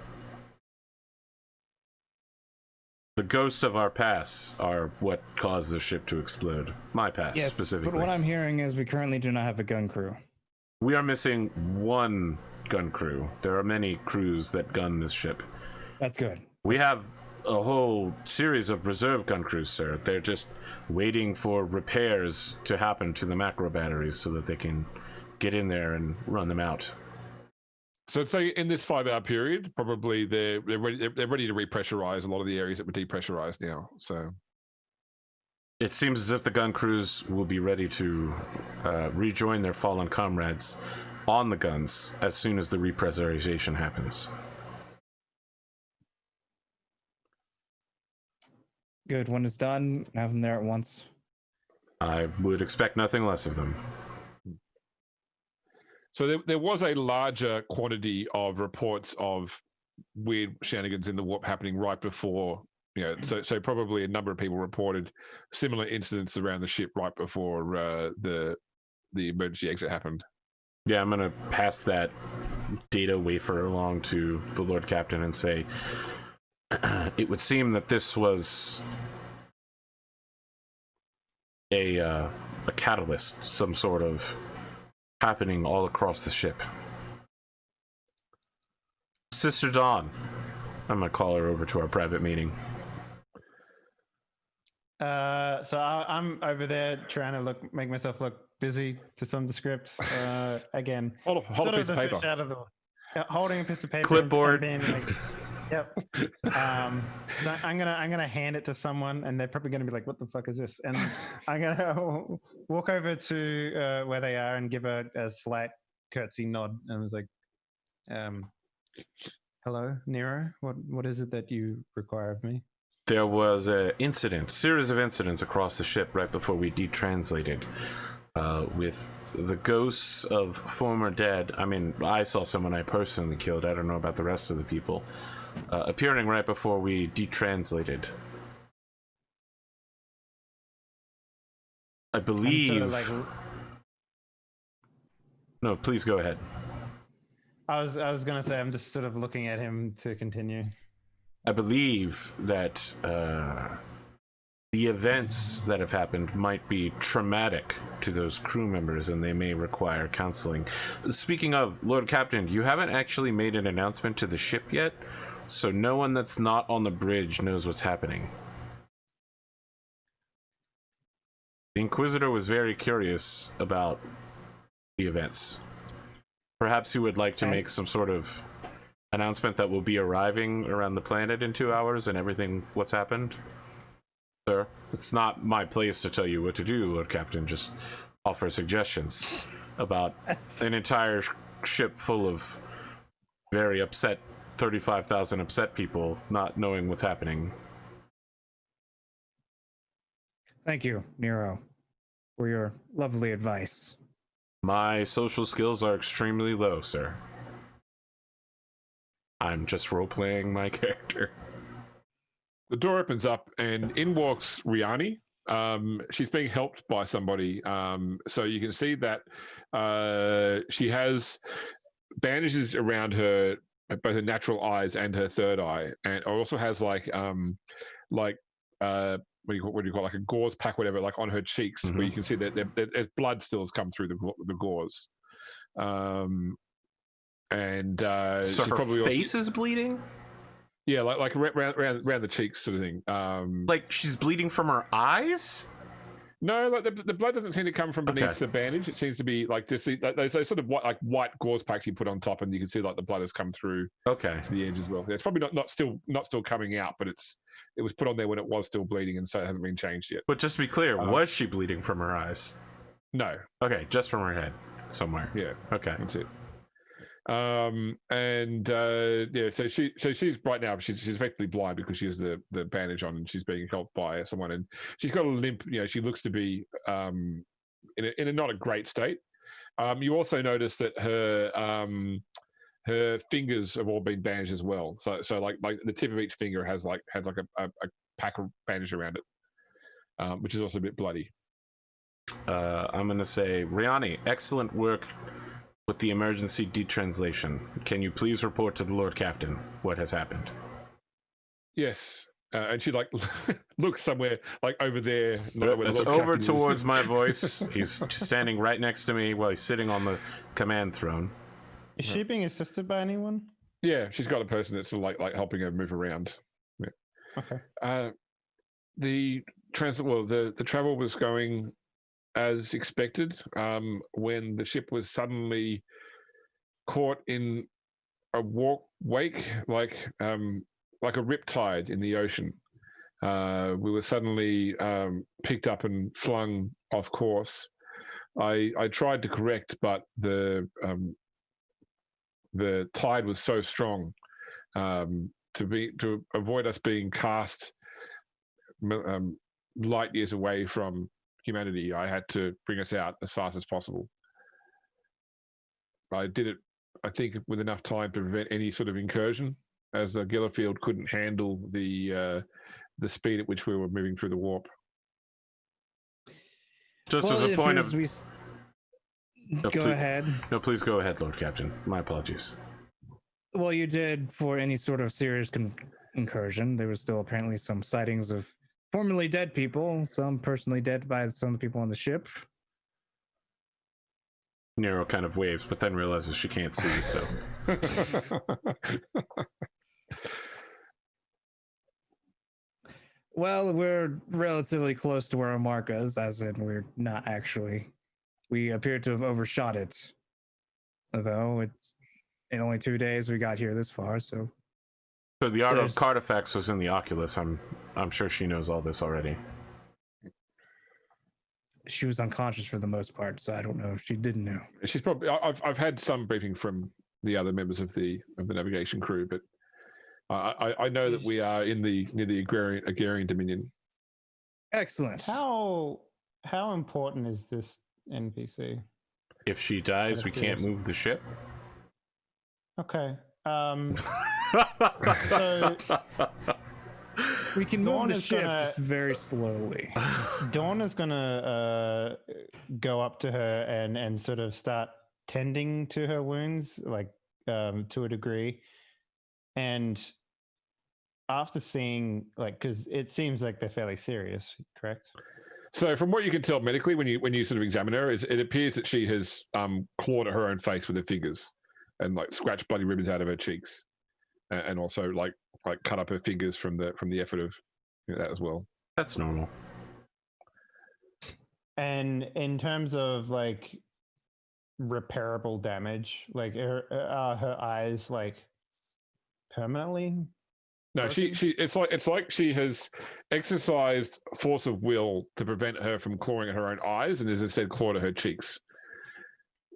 The ghosts of our past are what caused the ship to explode. My past, yes, specifically. But what I'm hearing is we currently do not have a gun crew. We are missing one gun crew. There are many crews that gun this ship. That's good. We have a whole series of reserve gun crews, sir. They're just waiting for repairs to happen to the macro batteries so that they can get in there and run them out. So I'd say in this 5 hour period, probably they're ready to repressurize a lot of the areas that were depressurized now. So it seems as if the gun crews will be ready to rejoin their fallen comrades on the guns as soon as the repressurization happens. Good. When it's done, have them there at once. I would expect nothing less of them. So there was a larger quantity of reports of weird shenanigans in the warp happening right before, so probably a number of people reported similar incidents around the ship right before the emergency exit happened. Yeah, I'm gonna pass that data wafer along to the Lord Captain and say, it would seem that this was a catalyst, some sort of happening all across the ship. Sister Dawn, I'm gonna call her over to our private meeting. So I'm over there trying to make myself look busy to some of the scripts. Again, Hold a piece of paper. Holding a piece of paper, Clipboard. and being like, yep. So I'm gonna hand it to someone, and they're probably gonna be like, "What the fuck is this?" And I'm gonna walk over to where they are and give a slight curtsy nod, and was like, "Hello, Nero. What is it that you require of me?" There was a series of incidents across the ship right before we detranslated, with the ghosts of former dead. I mean, I saw someone I personally killed. I don't know about the rest of the people. Appearing right before we detranslated. I believe... No, please go ahead. I was gonna say, I'm just sort of looking at him to continue. I believe that the events that have happened might be traumatic to those crew members, and they may require counseling. Speaking of, Lord Captain, you haven't actually made an announcement to the ship yet, so no one that's not on the bridge knows what's happening. The Inquisitor was very curious about the events. Perhaps you would like to make some sort of announcement that will be arriving around the planet in 2 hours and everything what's happened. Sir, it's not my place to tell you what to do, Lord Captain. Just offer suggestions about an entire ship full of very upset, 35,000 upset people not knowing what's happening. Thank you, Nero, for your lovely advice. My social skills are extremely low, sir. I'm just role-playing my character. The door opens up and in walks Riani. She's being helped by somebody. So you can see that she has bandages around her, both her natural eyes and her third eye, and also has what do you call like a gauze pack, whatever, like on her cheeks, where you can see that there's blood still has come through the gauze. So she's her probably face is bleeding? Yeah, like around the cheeks sort of thing. Like she's bleeding from her eyes? No, like the blood doesn't seem to come from beneath the bandage. It seems to be like just those sort of white gauze packs you put on top, and you can see like the blood has come through to the edge as well. Yeah, it's probably not still coming out, but it was put on there when it was still bleeding, and so it hasn't been changed yet. But just to be clear, was she bleeding from her eyes? No. Okay, just from her head somewhere. Yeah. Okay. That's it. So she's right now she's effectively blind because she has the bandage on, and she's being helped by someone, and she's got a limp. She looks to be in a not a great state. You also notice that her fingers have all been bandaged as well. So like the tip of each finger has a pack of bandage around it, which is also a bit bloody. I'm gonna say, Riani, excellent work with the emergency detranslation. Can you please report to the Lord Captain what has happened? Yes. And she looks somewhere like over there. It's over towards my voice. He's standing right next to me while he's sitting on the command throne. Is she being assisted by anyone? Yeah, she's got a person that's like helping her move around. Yeah. Okay. The travel was going as expected, when the ship was suddenly caught in a wake, like a riptide in the ocean. We were suddenly picked up and flung off course. I tried to correct, but the tide was so strong to avoid us being cast light years away from humanity, I had to bring us out as fast as possible. I did it, I think, with enough time to prevent any sort of incursion, as the Gillerfield couldn't handle the speed at which we were moving through the warp. Just as a point of... Go ahead. No, please go ahead, Lord Captain. My apologies. Well, you did for any sort of serious incursion. There was still apparently some sightings of formerly dead people, some personally dead by some of the people on the ship. Nero kind of waves, but then realizes she can't see, so... Well, we're relatively close to where our mark is, as in we're not actually. We appear to have overshot it. Although it's in only 2 days we got here this far, so... So the art of Cartifex was in the Oculus. I'm sure she knows all this already. She was unconscious for the most part, so I don't know if she didn't know. She's probably... I've had some briefing from the other members of the navigation crew, but I know that we are near the Agrarian Dominion. Excellent. How important is this NPC? If she dies, we can't move the ship. Okay. So we can move the ship just very slowly. Dawn is gonna go up to her and sort of start tending to her wounds, like to a degree. And after seeing, like, because it seems like they're fairly serious, correct? So from what you can tell medically, when you sort of examine her, it appears that she has clawed at her own face with her fingers and like scratched bloody ribbons out of her cheeks, and also like cut up her fingers from the effort of that as well. That's normal. And in terms of like repairable damage, like her eyes like permanently? No, it's like she has exercised force of will to prevent her from clawing at her own eyes, and as I said, clawed at her cheeks.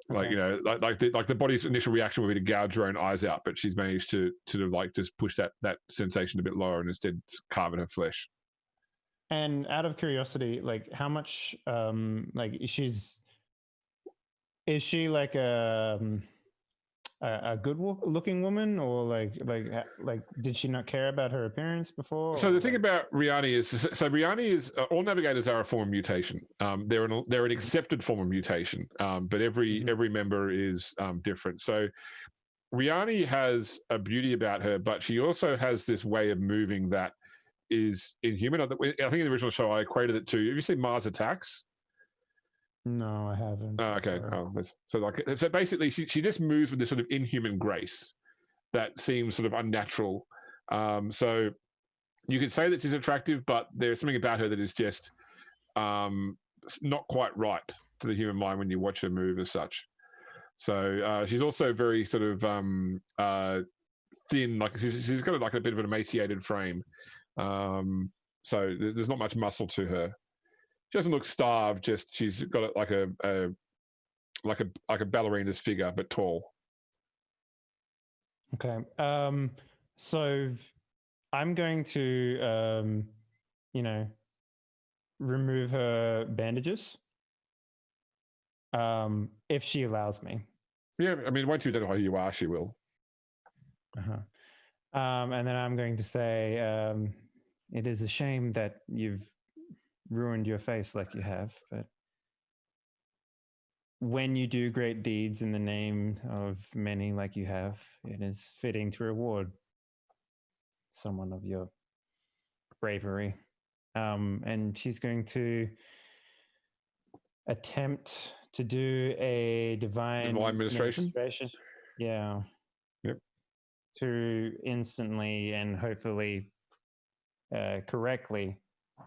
Like, okay. like the body's initial reaction would be to gouge her own eyes out, but she's managed to sort of like just push that sensation a bit lower and instead carve in her flesh. And out of curiosity, like how much like is she like a good looking woman, or like did she not care about her appearance before? So the thing about Riani is all navigators are a form of mutation. They're an accepted form of mutation, but every member is different. So Riani has a beauty about her, but she also has this way of moving that is inhuman. I think in the original show I equated it to, have you seen Mars Attacks? No, I haven't. Oh, okay. So basically, she just moves with this sort of inhuman grace that seems sort of unnatural. So you could say that she's attractive, but there's something about her that is just not quite right to the human mind when you watch her move as such. So she's also very sort of thin, like she's got like a bit of an emaciated frame. So there's not much muscle to her. She doesn't look starved. Just she's got like a ballerina's figure, but tall. Okay. So I'm going to, remove her bandages. If she allows me. Yeah, I mean, once you identify who you are, she will. And then I'm going to say, it is a shame that you've ruined your face like you have, but when you do great deeds in the name of many like you have, it is fitting to reward someone of your bravery. And she's going to attempt to do a divine administration. Yeah. Yep. To instantly and hopefully correctly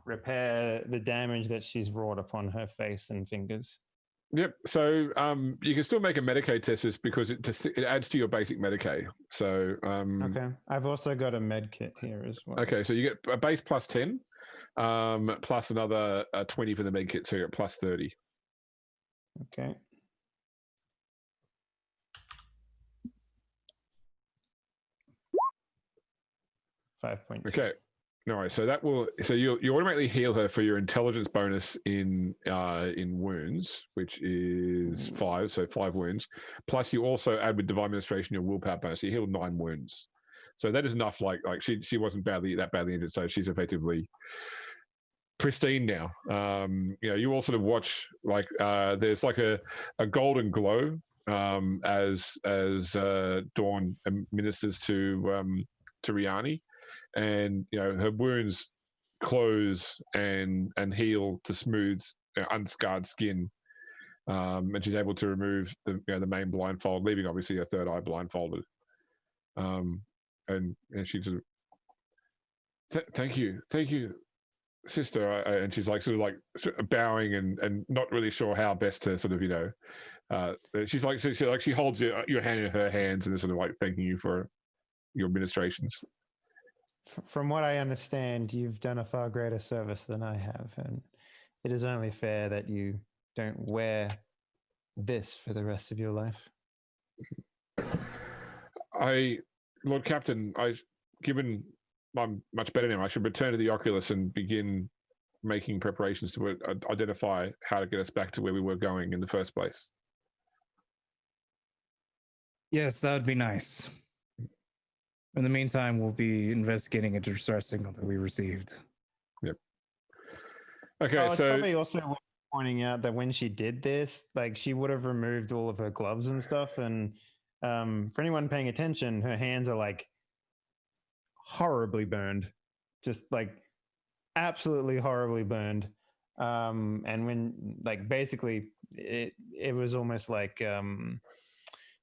repair the damage that she's wrought upon her face and fingers. Yep. So you can still make a Medicaid test just because it adds to your basic Medicaid. So okay. I've also got a med kit here as well. Okay, so you get a base plus 10, plus another 20 for the med kit, so you're at plus 30. Okay. .5. Okay. No worries. So that will. So you automatically heal her for your intelligence bonus in wounds, which is 5. So 5 wounds. Plus, you also add with divine administration your willpower bonus. So you heal 9 wounds. So that is enough. Like she wasn't that badly injured. So she's effectively pristine now. You all sort of watch like there's like a golden glow as Dawn ministers to Riani. And her wounds close and heal to smooth, unscarred skin, and she's able to remove the main blindfold, leaving obviously her third eye blindfolded. And she sort of, thank you, sister. And she's like sort of bowing and not really sure how best to sort of she holds your hand in her hands and is sort of like thanking you for your administrations. From what I understand, you've done a far greater service than I have, and it is only fair that you don't wear this for the rest of your life. Lord Captain, given I'm much better now, I should return to the Oculus and begin making preparations to identify how to get us back to where we were going in the first place. Yes, that would be nice. In the meantime, we'll be investigating a distress signal that we received. Yep. Okay, it's so probably also worth pointing out that when she did this, like she would have removed all of her gloves and stuff. And for anyone paying attention, her hands are like horribly burned, just like absolutely horribly burned. And when like basically it was almost like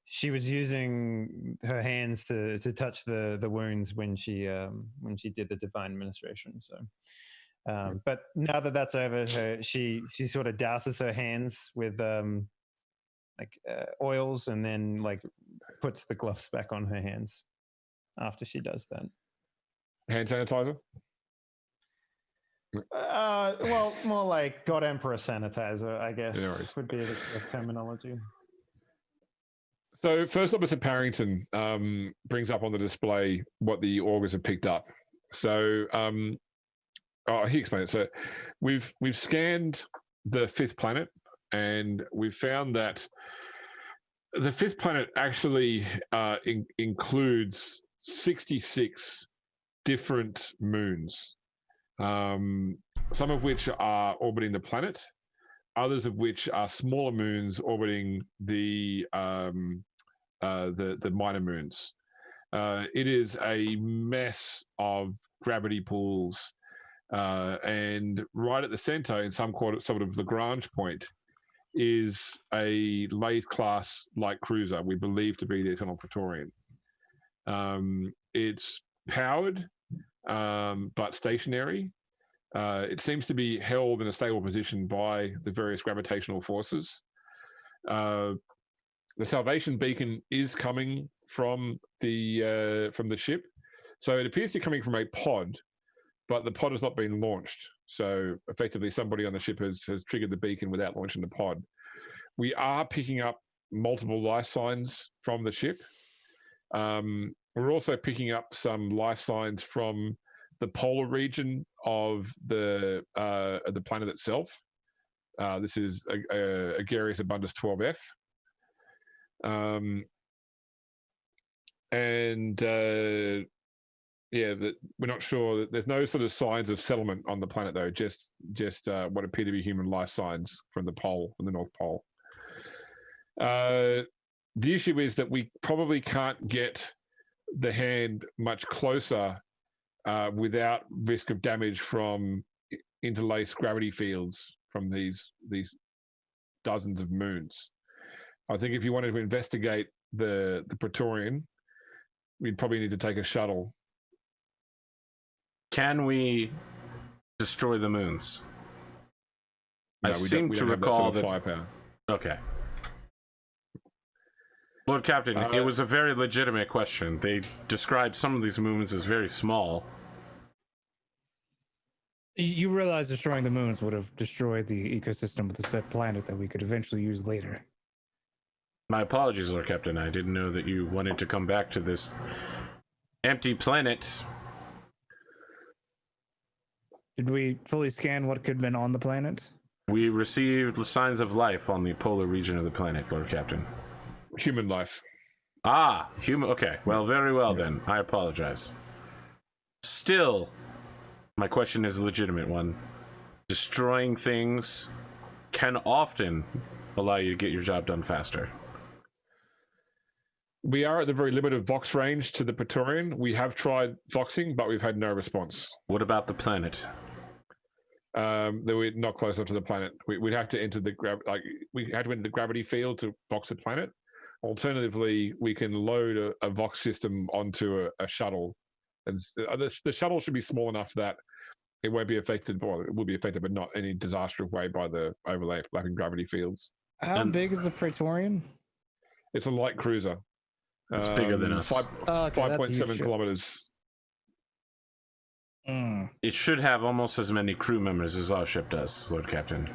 she was using her hands to touch the wounds when she did the divine administration. So, but now that that's over, she sort of douses her hands with oils and then like puts the gloves back on her hands after she does that. Hand sanitizer? Well, more like God Emperor sanitizer, I guess, would be the terminology. So First Officer Parrington brings up on the display what the augurs have picked up. So he explained it. So we've scanned the 5th planet, and we've found that the 5th planet actually includes 66 different moons, some of which are orbiting the planet, others of which are smaller moons orbiting the minor moons. It is a mess of gravity pools, and right at the center, in some sort of Lagrange point, is a Lathe class light cruiser we believe to be the Eternal Praetorian. It's powered, but stationary. It seems to be held in a stable position by the various gravitational forces. The salvation beacon is coming from the ship, so it appears to be coming from a pod, but the pod has not been launched. So effectively, somebody on the ship has triggered the beacon without launching the pod. We are picking up multiple life signs from the ship. We're also picking up some life signs from the polar region of the planet itself. This is Agarius Abundus 12F. But we're not sure. There's no sort of signs of settlement on the planet, though. Just what appear to be human life signs from the North Pole. The issue is that we probably can't get the hand much closer without risk of damage from interlaced gravity fields from these dozens of moons. I think if you wanted to investigate the Praetorian, we'd probably need to take a shuttle. Can we destroy the moons? No, I seem to recall that. Firepower. Okay. Lord Captain, it was a very legitimate question. They described some of these moons as very small. You realize destroying the moons would have destroyed the ecosystem of the said planet that we could eventually use later. My apologies, Lord Captain. I didn't know that you wanted to come back to this empty planet. Did we fully scan what could have been on the planet? We received signs of life on the polar region of the planet, Lord Captain. Human life. Ah, human. Okay, well, very well then. I apologize. Still, my question is a legitimate one. Destroying things can often allow you to get your job done faster. We are at the very limited Vox range to the Praetorian. We have tried Voxing, but we've had no response. What about the planet? We're not close enough to the planet. We'd have to enter we had to enter the gravity field to Vox the planet. Alternatively, we can load a Vox system onto a shuttle, and the shuttle should be small enough that it won't be affected. Well, it will be affected, but not any disastrous way by the overlapping gravity fields. How big is the Praetorian? It's a light cruiser. It's bigger than us. 5.7 kilometers. It should have almost as many crew members as our ship does, Lord Captain.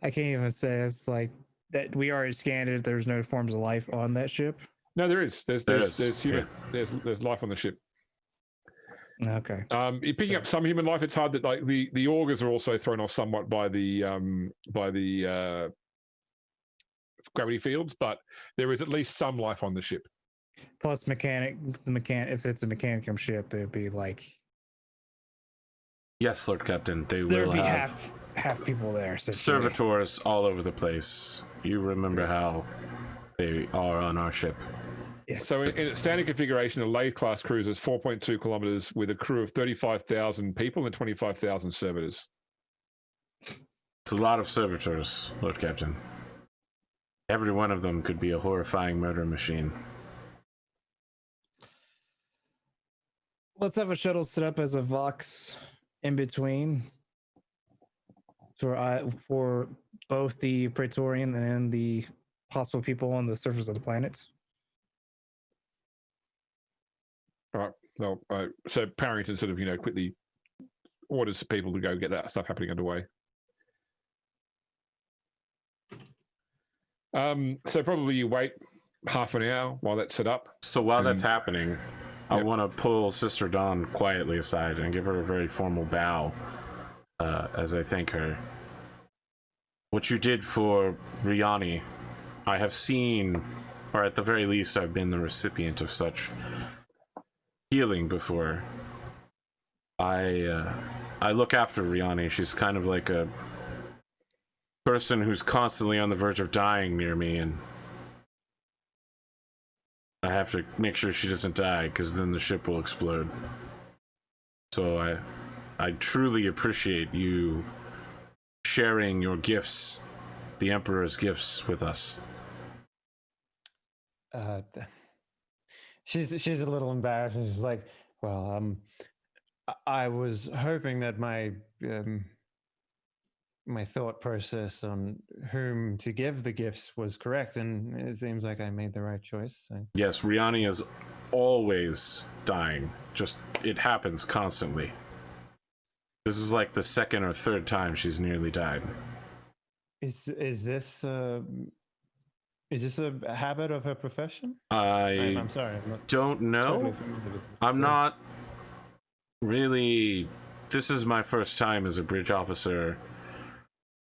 I can't even say it's like that. We already scanned it. There's no forms of life on that ship. No, there is. There's human. Yeah. There's life on the ship. Okay. You're picking up some human life. It's hard that like the augurs are also thrown off somewhat by the gravity fields, but there is at least some life on the ship. Plus if it's a mechanicum ship, it'd be like Yes, Lord Captain. They there'd will be have half people there. servitors all over the place. You remember how they are on our ship. Yes. So in standard configuration, a lathe class cruiser is 4.2 kilometers with a crew of 35,000 people and 25,000 servitors. It's a lot of servitors, Lord Captain. Every one of them could be a horrifying murder machine. Let's have a shuttle set up as a Vox in between for both the Praetorian and the possible people on the surface of the planet. All right. Well, so Parrington sort of, quickly orders people to go get that stuff happening underway. So probably you wait half an hour while that's set up. So while that's happening, I want to pull Sister Dawn quietly aside and give her a very formal bow as I thank her. What you did for Riani, I have seen, or at the very least, I've been the recipient of such healing before. I look after Riani. She's kind of like a person who's constantly on the verge of dying near me, and I have to make sure she doesn't die, because then the ship will explode. So I truly appreciate you sharing your gifts, the Emperor's gifts, with us. She's a little embarrassed, and she's like, well, I was hoping that my my thought process on whom to give the gifts was correct, and it seems like I made the right choice. So. Yes, Riani is always dying. Just, it happens constantly. This is like the second or third time she's nearly died. Is this a habit of her profession? I'm sorry. I'm not don't know. totally familiar with I'm this. not really. This is my first time as a bridge officer.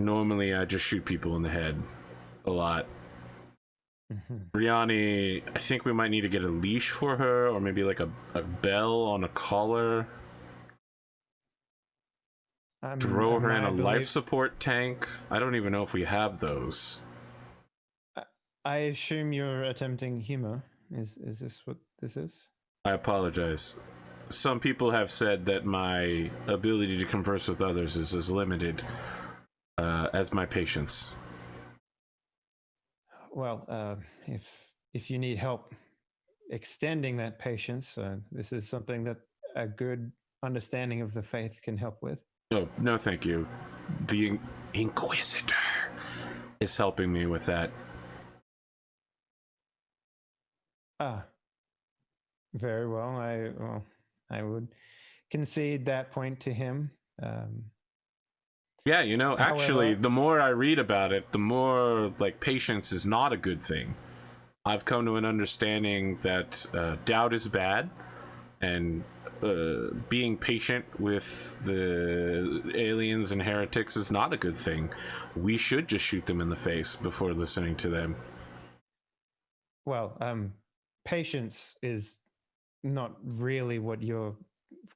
Normally, I just shoot people in the head a lot. Riani, I think we might need to get a leash for her, or maybe like a bell on a collar. Throw her in a life support tank. I don't even know if we have those. I assume you're attempting humor. Is this what this is? I apologize. Some people have said that my ability to converse with others is as limited as my patience. Well, if you need help extending that patience, this is something that a good understanding of the faith can help with. No, thank you. The Inquisitor is helping me with that. Very well. I would concede that point to him. Yeah, actually, However, the more I read about it, the more like patience is not a good thing. I've come to an understanding that doubt is bad, And being patient with the aliens and heretics is not a good thing. We should just shoot them in the face before listening to them. Well, patience is not really what you've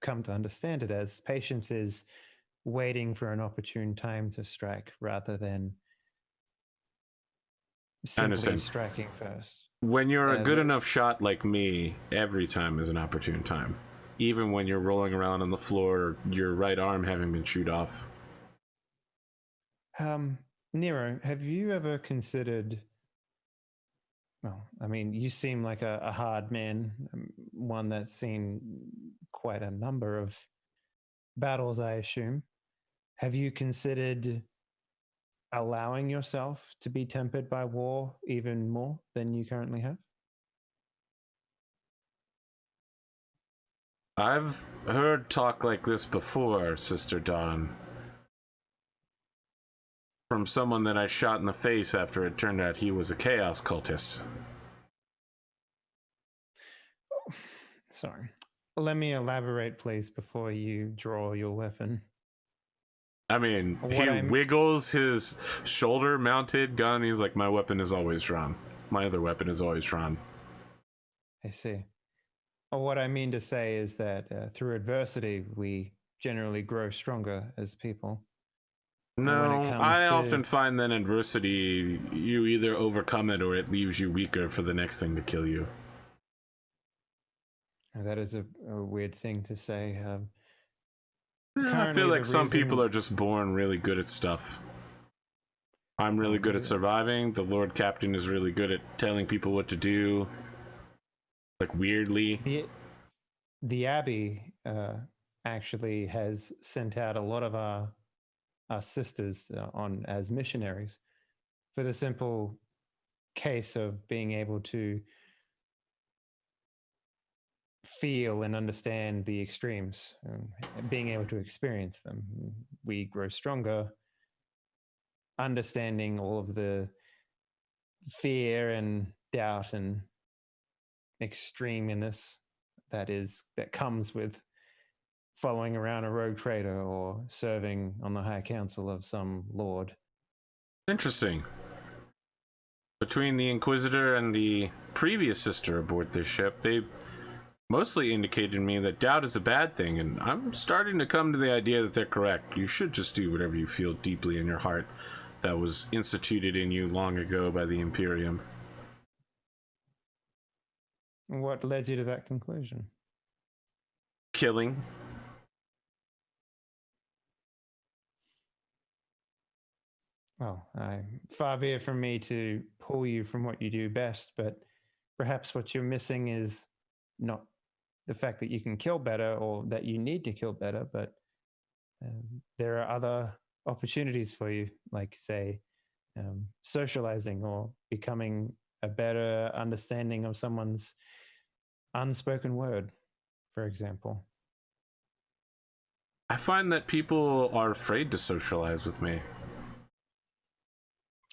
come to understand it as. Patience is waiting for an opportune time to strike rather than simply understand. striking first. When you're a good enough shot like me, every time is an opportune time. Even when you're rolling around on the floor, your right arm having been chewed off. Nero, have you ever considered... Well, I mean, you seem like a hard man, one that's seen quite a number of battles, I assume. Have you considered allowing yourself to be tempered by war even more than you currently have? I've heard talk like this before, Sister Dawn. From someone that I shot in the face after it turned out he was a chaos cultist. Sorry. Let me elaborate, please, before you draw your weapon. I mean, wiggles his shoulder-mounted gun. He's like, my weapon is always drawn. My other weapon is always drawn. I see. What I mean to say is that through adversity, we generally grow stronger as people. No, I often find that in adversity, you either overcome it or it leaves you weaker for the next thing to kill you. That is a weird thing to say. I feel like some people are just born really good at stuff. I'm really good at surviving. The Lord Captain is really good at telling people what to do. Like, weirdly. The Abbey actually has sent out a lot of our sisters on as missionaries for the simple case of being able to feel and understand the extremes, being able to experience them. We grow stronger understanding all of the fear and doubt and extremeness that comes with following around a rogue trader or serving on the high council of some lord. Interesting. Between the Inquisitor and the previous sister aboard this ship, they mostly indicated to me that doubt is a bad thing, and I'm starting to come to the idea that they're correct. You should just do whatever you feel deeply in your heart that was instituted in you long ago by the Imperium. What led you to that conclusion? Killing. Well, far be it from me to pull you from what you do best, but perhaps what you're missing is not the fact that you can kill better or that you need to kill better, but there are other opportunities for you, like, say, socializing or becoming a better understanding of someone's unspoken word, for example. I find that people are afraid to socialize with me.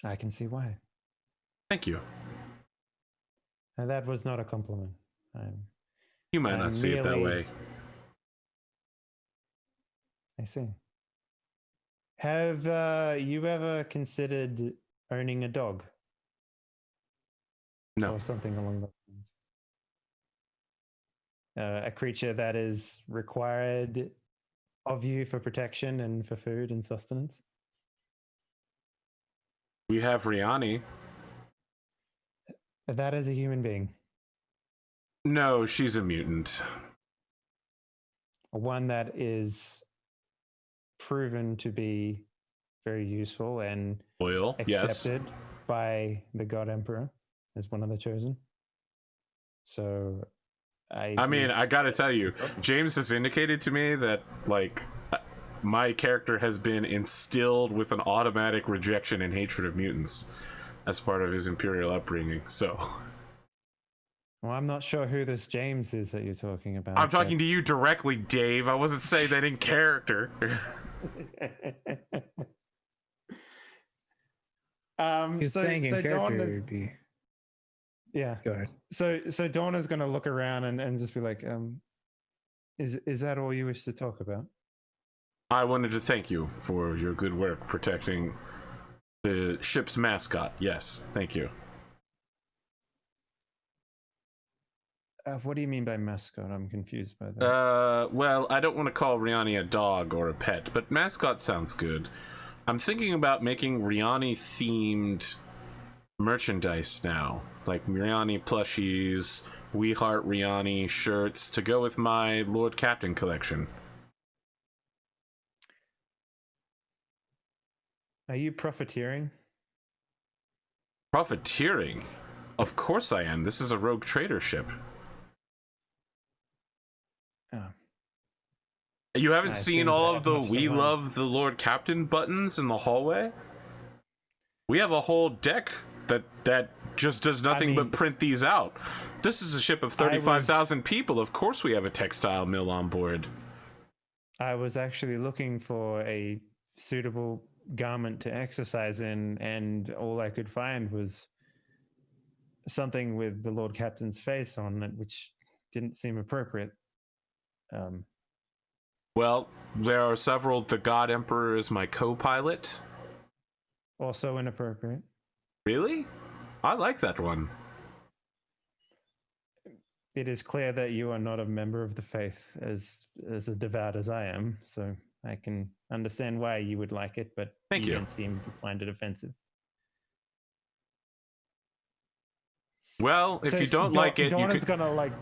I can see why. Thank you. And that was not a compliment. You might not see it that way. I see. Have you ever considered owning a dog? No. Or something along those lines? A creature that is required of you for protection and for food and sustenance? We have Riani. That is a human being. No, she's a mutant. One that is proven to be very useful and loyal, accepted by the God Emperor as one of the chosen. So I mean, I gotta tell you, James has indicated to me that, like, my character has been instilled with an automatic rejection and hatred of mutants as part of his Imperial upbringing, so... Well, I'm not sure who this James is that you're talking about. I'm talking to you directly, Dave. I wasn't saying that in character. He's saying in character. Yeah. Go ahead. So Dawn is going to look around and just be like, Is that all you wish to talk about? I wanted to thank you for your good work protecting the ship's mascot. Yes, thank you. What do you mean by mascot? I'm confused by that. Well, I don't want to call Riani a dog or a pet, but mascot sounds good. I'm thinking about making Riani themed merchandise now, like Riani plushies, We Heart Riani shirts to go with my Lord Captain collection. Are you profiteering? Profiteering? Of course I am. This is a rogue trader ship. Oh. You haven't seen all of the "We someone. Love the Lord Captain" buttons in the hallway? We have a whole deck that just does nothing but print these out. This is a ship of 35,000 people. Of course we have a textile mill on board. I was actually looking for a suitable garment to exercise in, and all I could find was something with the Lord Captain's face on it, which didn't seem appropriate. Well, there are several. The God Emperor is my co-pilot. Also inappropriate. Really? I like that one. It is clear that you are not a member of the faith as devout as I am, so I can understand why you would like it, but Thank you. don't seem to find it offensive. Well, if So you don't like it, Dawn you is could... gonna like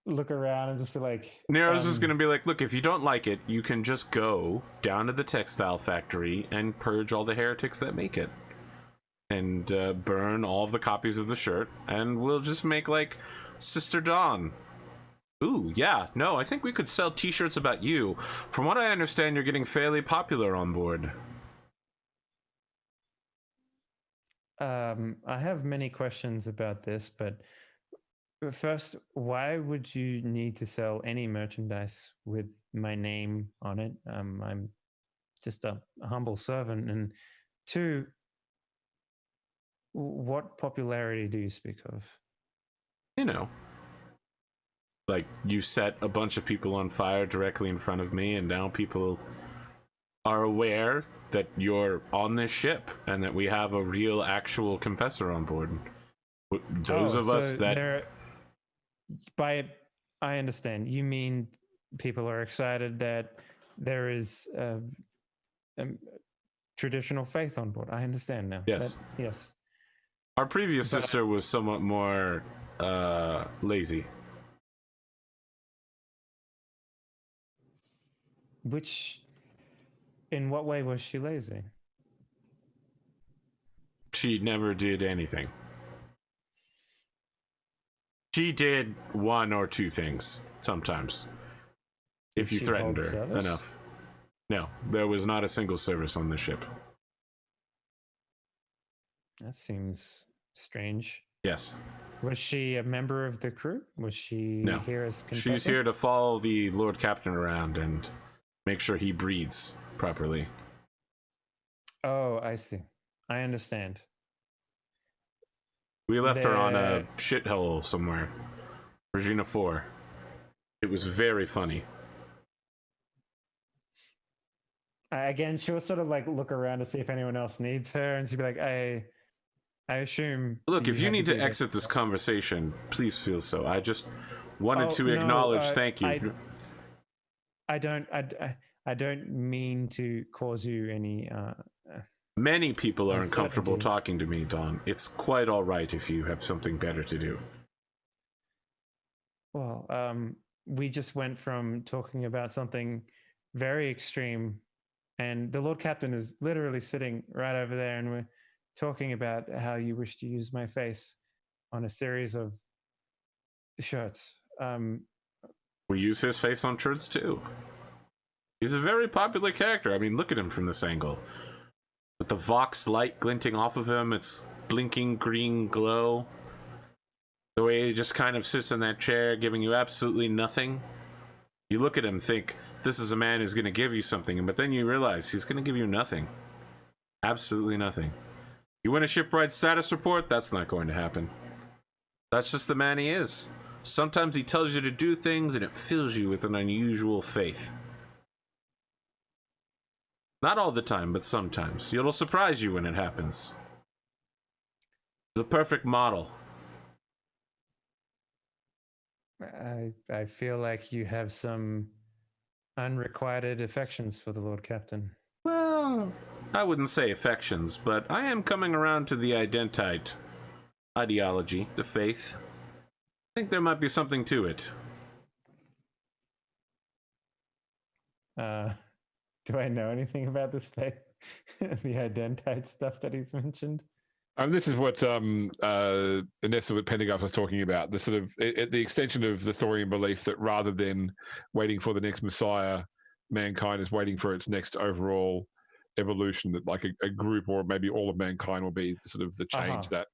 look around and just be like, Nero's just gonna be like, look, if you don't like it, you can just go down to the textile factory and purge all the heretics that make it. And burn all of the copies of the shirt, and we'll just make, like, Sister Dawn. Ooh, yeah, no, I think we could sell t-shirts about you. From what I understand, you're getting fairly popular on board. I have many questions about this, but first, why would you need to sell any merchandise with my name on it? I'm just a humble servant. And two, what popularity do you speak of? You know, like, you set a bunch of people on fire directly in front of me, and now people are aware that you're on this ship and that we have a real, actual confessor on board. Those of us that... I understand. You mean people are excited that there is traditional faith on board. I understand now. Yes. Yes. Our previous sister was somewhat more lazy. In what way was she lazy? She never did anything. She did one or two things sometimes. If you threatened her enough. No, there was not a single service on the ship. That seems strange. Yes. Was she a member of the crew? Was she here as confessor? She's here to follow the Lord Captain around and make sure he breathes properly. Oh, I see. I understand. We left her on a shithole somewhere. Regina 4. It was very funny. Again, she'll sort of like look around to see if anyone else needs her, and she'd be like, I assume... Look, if you need to exit this conversation, please feel so. I just wanted to acknowledge thank you. I don't mean to cause you any... Many people are uncomfortable talking to me, Don. It's quite all right if you have something better to do. Well, we just went from talking about something very extreme, and the Lord Captain is literally sitting right over there, and we're talking about how you wish to use my face on a series of shirts. We use his face on shirts too. He's a very popular character. I mean, look at him from this angle. With the Vox light glinting off of him, it's blinking green glow. The way he just kind of sits in that chair, giving you absolutely nothing. You look at him, think, this is a man who's going to give you something, but then you realize he's going to give you nothing. Absolutely nothing. You win a shipwright status report? That's not going to happen. That's just the man he is. Sometimes he tells you to do things and it fills you with an unusual faith. Not all the time, but sometimes. It'll surprise you when it happens. The perfect model. I feel like you have some unrequited affections for the Lord Captain. Well, I wouldn't say affections, but I am coming around to the identite ideology, the faith. I think there might be something to it. Do I know anything about this faith? The identite stuff that he's mentioned? This is what Inessa with Pendergast was talking about. The sort of the extension of the Thorian belief that rather than waiting for the next Messiah, mankind is waiting for its next overall evolution. That like a group or maybe all of mankind will be the sort of the change that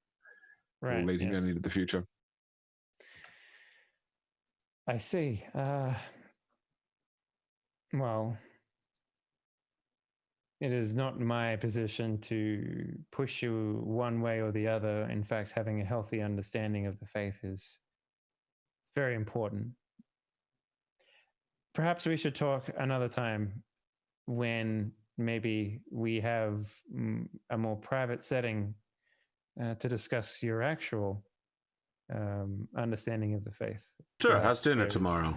will lead humanity into the future. I see. Well, it is not my position to push you one way or the other. In fact, having a healthy understanding of the faith is very important. Perhaps we should talk another time when maybe we have a more private setting to discuss your actual understanding of the faith. Sure, how's dinner tomorrow?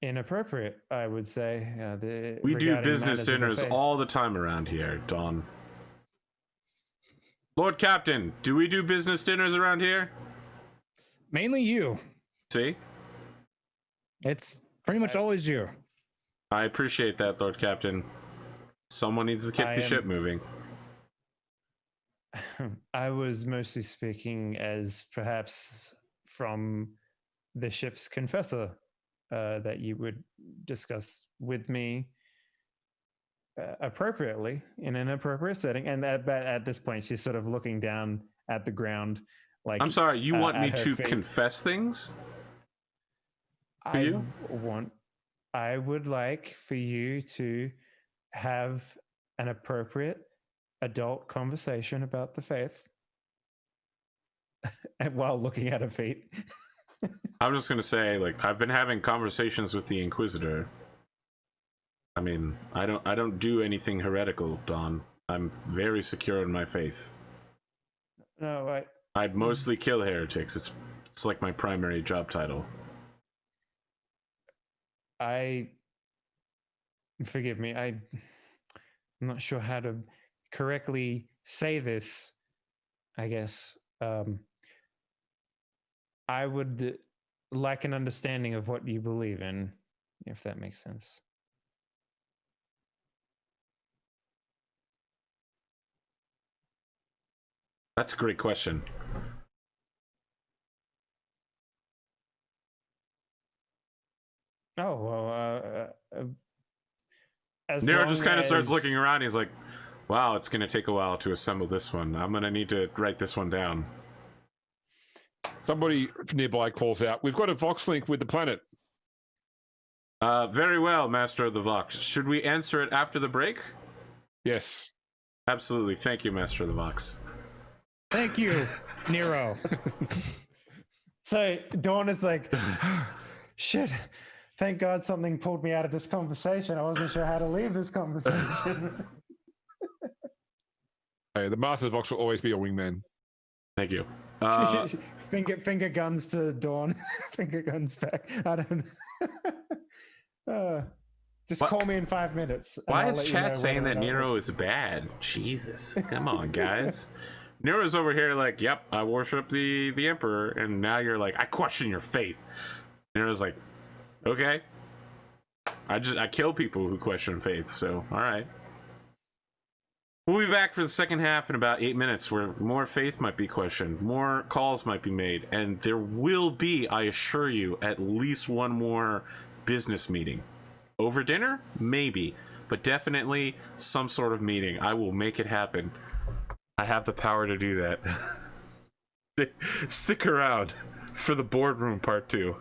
Inappropriate, I would say. We do business dinners all the time around here, Don. Lord Captain, do we do business dinners around here? Mainly you. See? It's pretty much always you. I appreciate that, Lord Captain. Someone needs to keep the ship moving. I was mostly speaking as perhaps from the ship's confessor that you would discuss with me appropriately in an appropriate setting. And at this point, she's sort of looking down at the ground. Like, I'm sorry, you want me to feet. confess things? I would like for you to have an appropriate adult conversation about the faith while looking at her feet. I'm just gonna say, like, I've been having conversations with the Inquisitor. I mean, I don't do anything heretical, Don. I'm very secure in my faith. No, I'd mostly kill heretics. It's like my primary job title. Forgive me, I'm not sure how to correctly say this, I guess. I would like an understanding of what you believe in, if that makes sense. That's a great question. Oh, well, Nero just kind of starts looking around. He's like, wow, it's going to take a while to assemble this one. I'm going to need to write this one down. Somebody nearby calls out, we've got a Vox link with the planet. Very well, Master of the Vox. Should we answer it after the break? Yes. Absolutely. Thank you, Master of the Vox. Thank you, Nero. So Dawn is like, shit, thank God something pulled me out of this conversation. I wasn't sure how to leave this conversation. Hey, the Master of the Vox will always be a wingman. Thank you. Finger guns to Dawn. Finger guns back. I don't know. Just call me in 5 minutes. Why is chat saying that Nero is bad? Jesus. Come on, guys. Nero's over here like, yep, I worship the Emperor, and now you're like, I question your faith. Nero's like, okay. I kill people who question faith, so alright. We'll be back for the second half in about 8 minutes, where more faith might be questioned, more calls might be made, and there will be, I assure you, at least one more business meeting. Over dinner? Maybe, but definitely some sort of meeting. I will make it happen. I have the power to do that. Stick around for the boardroom part 2.